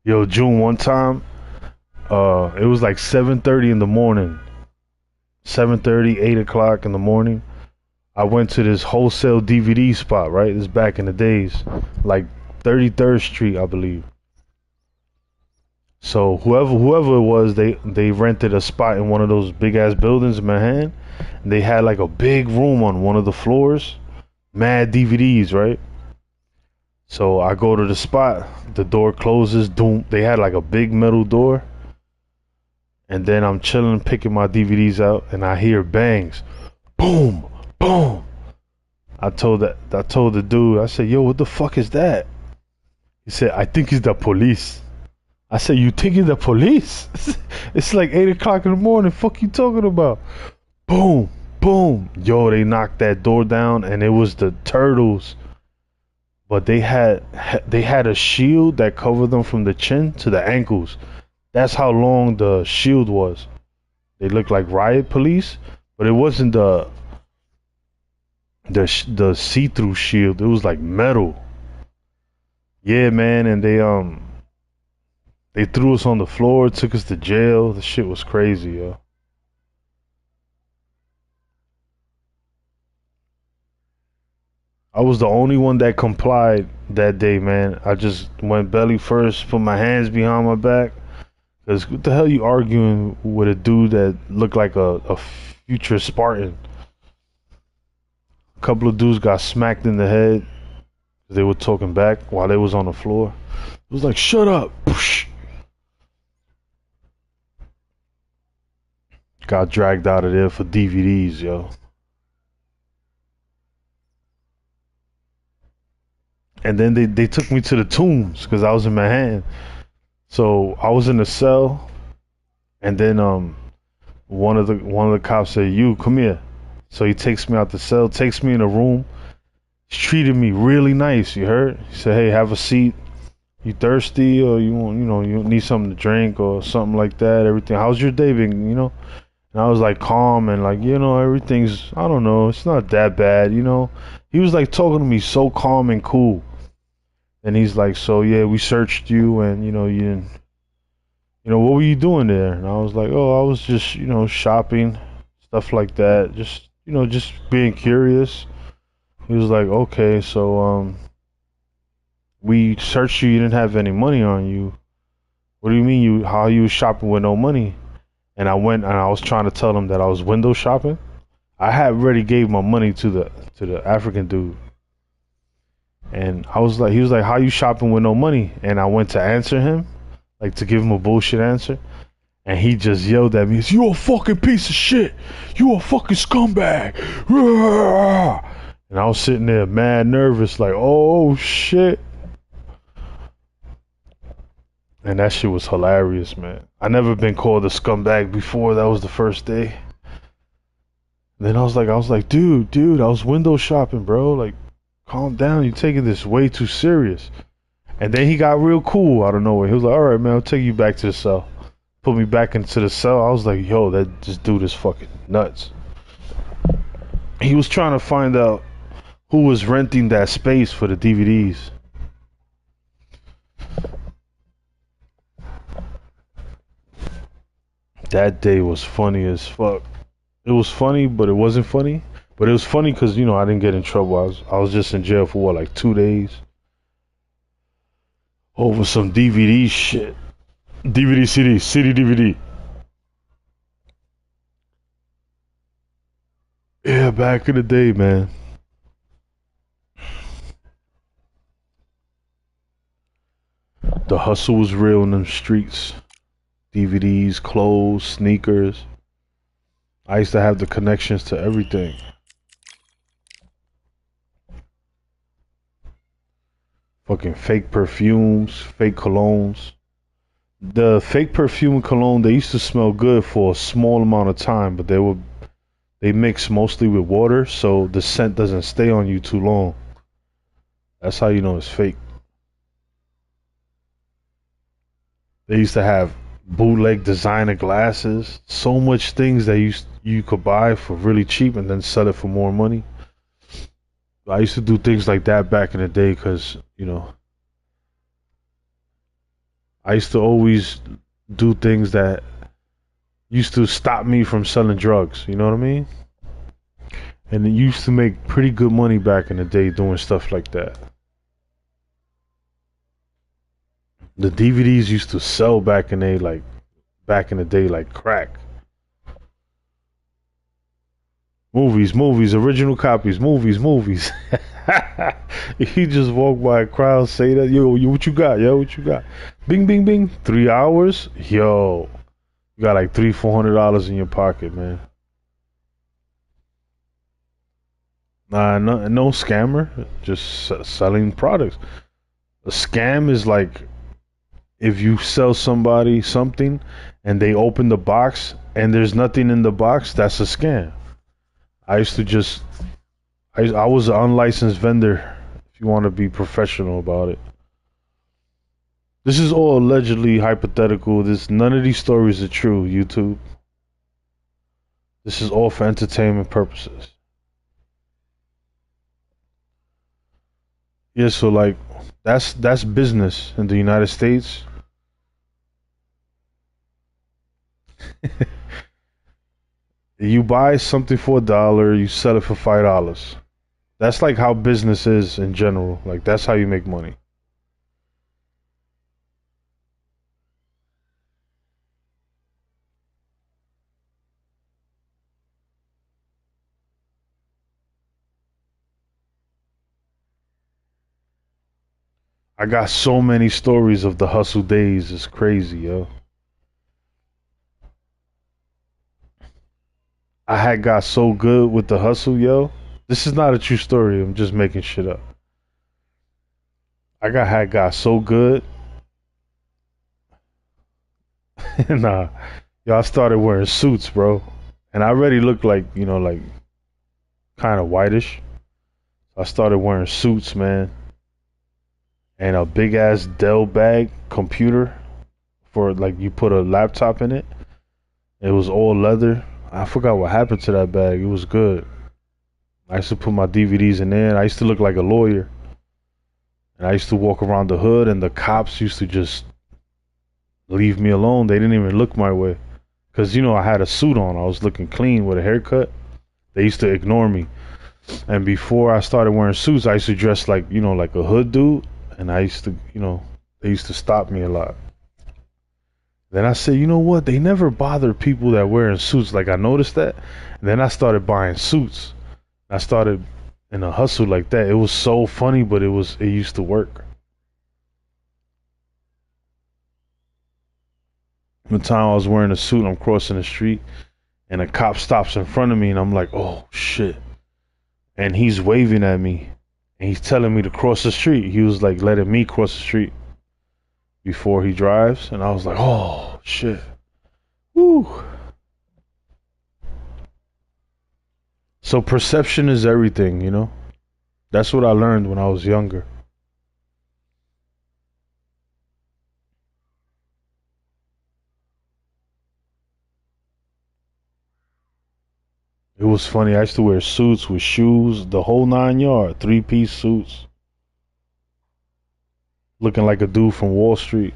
Yo, June, one time, it was like 7:30 in the morning. 7:30, 8 o'clock in the morning. I went to this wholesale DVD spot, right? This is back in the days, like 33rd Street, I believe. So whoever it was, they rented a spot in one of those big ass buildings in Manhattan. And they had like a big room on one of the floors, mad DVDs, right? So I go to the spot, the door closes, doom. They had like a big metal door. And then I'm chilling, picking my DVDs out, and I hear bangs. Boom, boom. I told the dude, I said, yo, what the fuck is that? He said, I think it's the police. I said, you think it's the police? It's like 8 o'clock in the morning. Fuck you talking about? Boom, boom. Yo, they knocked that door down, and it was the Turtles. But they had a shield that covered them from the chin to the ankles. That's how long the shield was. They looked like riot police, but it wasn't the see-through shield. It was like metal. Yeah, man, and they threw us on the floor, took us to jail. The shit was crazy, yo. I was the only one that complied that day, man. I just went belly first, put my hands behind my back. Cause what the hell you arguing with a dude that looked like a future Spartan? A couple of dudes got smacked in the head. They were talking back while they was on the floor. It was like, shut up. Got dragged out of there for DVDs, yo. And then they took me to the Tombs because I was in Manhattan. So I was in the cell, and then one of the cops said, "You come here." So he takes me out the cell, takes me in a room. He's treated me really nice. You heard? He said, "Hey, have a seat. You thirsty or you want, you need something to drink or something like that? Everything. How's your day been? And I was like calm and like, everything's, I don't know, it's not that bad, He was like talking to me so calm and cool. And he's like, so yeah, we searched you and, you didn't, what were you doing there? And I was like, oh, I was just, shopping, stuff like that. Just, just being curious. He was like, okay, so, we searched you, you didn't have any money on you. What do you mean how you was shopping with no money? And I went and I was trying to tell him that I was window shopping. I had already gave my money to the African dude. And he was like, how you shopping with no money? And I went to answer him, like to give him a bullshit answer. And he just yelled at me, you a fucking piece of shit. You a fucking scumbag. And I was sitting there mad nervous, like, oh shit. And that shit was hilarious, man. I never been called a scumbag before. That was the first day. And then I was like, dude, I was window shopping, bro. Like, calm down. You're taking this way too serious. And then he got real cool out of nowhere. He was like, all right, man, I'll take you back to the cell. Put me back into the cell. I was like, yo, this dude is fucking nuts. He was trying to find out who was renting that space for the DVDs. That day was funny as fuck. It was funny, but it wasn't funny. But it was funny because, you know, I didn't get in trouble. I was just in jail for what, like 2 days? Over some DVD shit. DVD CD DVD. Yeah, back in the day, man. The hustle was real in them streets. DVDs, clothes, sneakers. I used to have the connections to everything. Fucking fake perfumes, fake colognes. The fake perfume and cologne, they used to smell good for a small amount of time, but they mix mostly with water, so the scent doesn't stay on you too long. That's how you know it's fake. They used to have bootleg designer glasses, so much things that you could buy for really cheap and then sell it for more money. I used to do things like that back in the day because, you know, I used to always do things that used to stop me from selling drugs, you know what I mean? And it used to make pretty good money back in the day doing stuff like that. The DVDs used to sell back in the day like crack. Movies, original copies, movies. He just walked by a crowd, say that, yo, what you got? Yo, what you got? Bing, bing, bing. 3 hours? Yo, you got like $300-400 in your pocket, man. Nah, no scammer, just selling products. A scam is like if you sell somebody something and they open the box and there's nothing in the box, that's a scam. I used to just, I was an unlicensed vendor, if you want to be professional about it. This is all allegedly hypothetical. None of these stories are true, YouTube. This is all for entertainment purposes. Yeah, so like, that's business in the United States. You buy something for $1, you sell it for $5. That's like how business is in general. Like, that's how you make money. I got so many stories of the hustle days. It's crazy, yo. I had got so good with the hustle, yo. This is not a true story. I'm just making shit up. Had got so good. Nah, yo, I started wearing suits, bro. And I already looked like, you know, like kind of whitish. I started wearing suits, man. And a big ass Dell bag computer for like you put a laptop in it. It was all leather. I forgot what happened to that bag. It was good. I used to put my DVDs in there. I used to look like a lawyer. And I used to walk around the hood and the cops used to just leave me alone. They didn't even look my way. Because, you know, I had a suit on. I was looking clean with a haircut. They used to ignore me. And before I started wearing suits, I used to dress like, you know, like a hood dude. And I used to, you know, they used to stop me a lot. Then I said, you know what? They never bother people that wearing suits. Like, I noticed that. And then I started buying suits. I started in a hustle like that. It was so funny, but it used to work. One time I was wearing a suit, I'm crossing the street, and a cop stops in front of me, and I'm like, oh, shit. And he's waving at me, and he's telling me to cross the street. He was like letting me cross the street before he drives, and I was like, oh, shit. Woo. So perception is everything, you know? That's what I learned when I was younger. It was funny. I used to wear suits with shoes, the whole 9 yard, 3-piece suits, looking like a dude from Wall Street.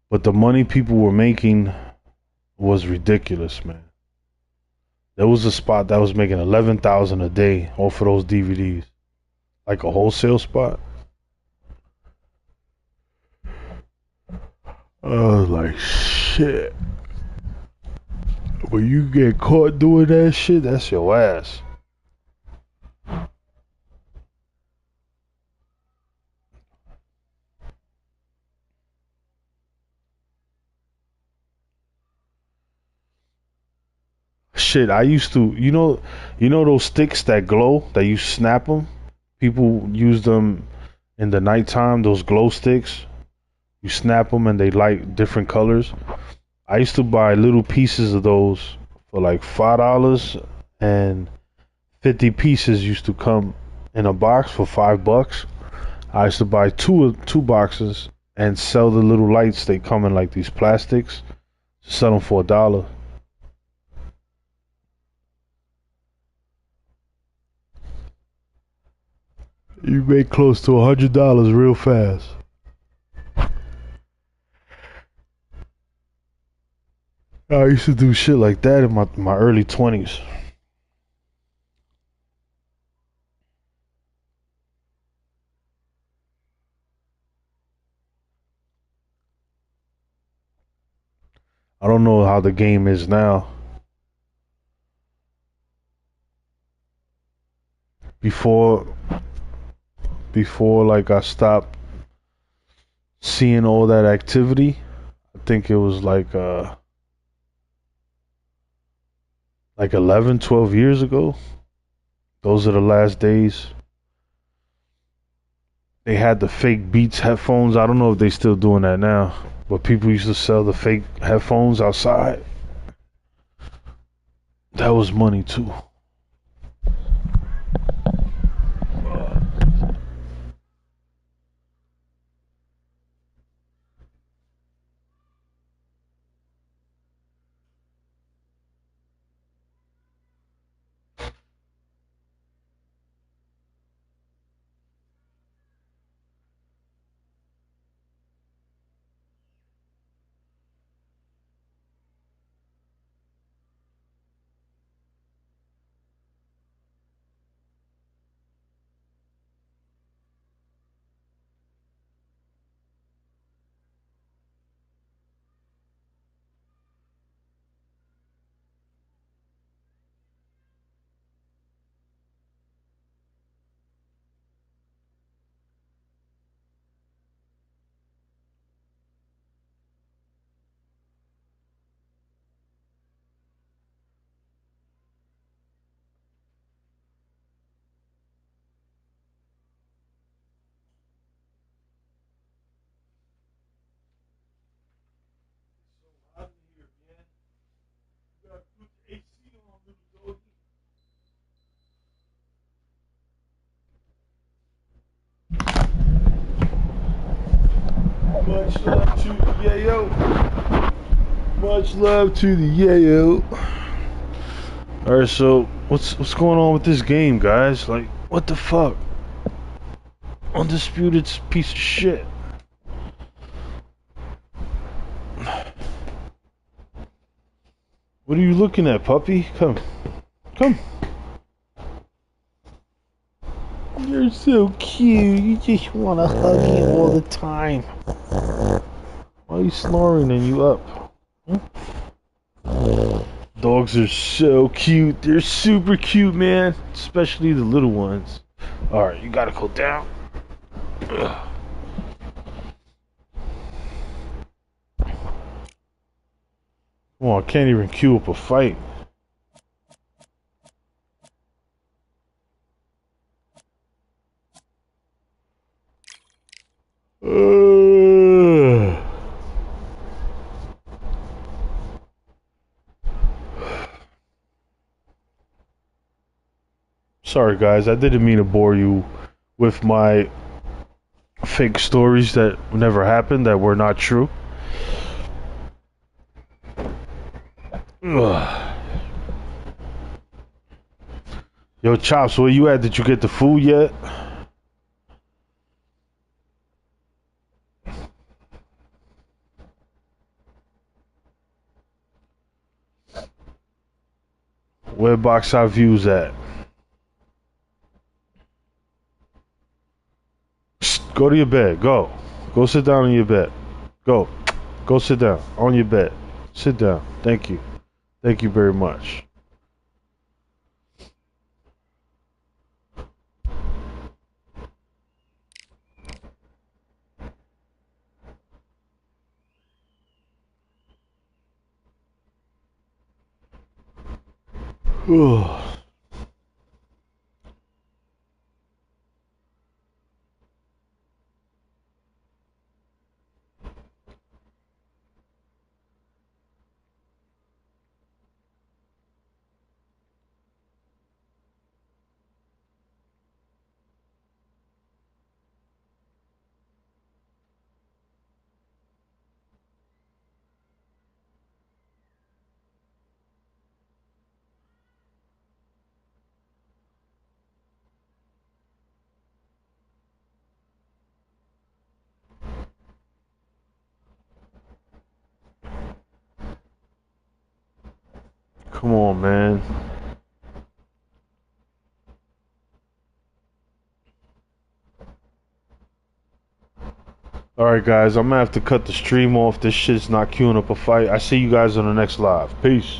But the money people were making was ridiculous, man. There was a spot that was making 11,000 a day off of those DVDs, like a wholesale spot. I was like, shit. When you get caught doing that shit, that's your ass. Shit, I used to, you know those sticks that glow that you snap them. People use them in the nighttime. Those glow sticks, you snap them and they light different colors. I used to buy little pieces of those for like $5, and 50 pieces used to come in a box for $5. I used to buy two boxes and sell the little lights. They come in like these plastics. Sell them for $1. You make close to $100 real fast. I used to do shit like that in my early 20s. I don't know how the game is now. Before like I stopped seeing all that activity, I think it was like 11, 12 years ago. Those are the last days. They had the fake Beats headphones. I don't know if they still doing that now, but people used to sell the fake headphones outside. That was money too. Much love to the yayo. Much love to the yayo. Alright, so what's going on with this game, guys? Like, what the fuck? Undisputed's piece of shit. What are you looking at, puppy? Come. Come. You're so cute. You just want to hug me all the time. Why are you snoring and you up? Hmm? Dogs are so cute. They're super cute, man. Especially the little ones. Alright, you gotta go down. Ugh. Oh, I can't even queue up a fight. Sorry, guys. I didn't mean to bore you with my fake stories that never happened, that were not true. Ugh. Yo, Chops, where you at? Did you get the food yet? Where Box Out Views at? Go to your bed. Go. Go sit down in your bed. Go. Go sit down on your bed. Sit down. Thank you. Thank you very much. Come on, man. Alright, guys, I'm gonna have to cut the stream off. This shit's not queuing up a fight. I see you guys on the next live. Peace.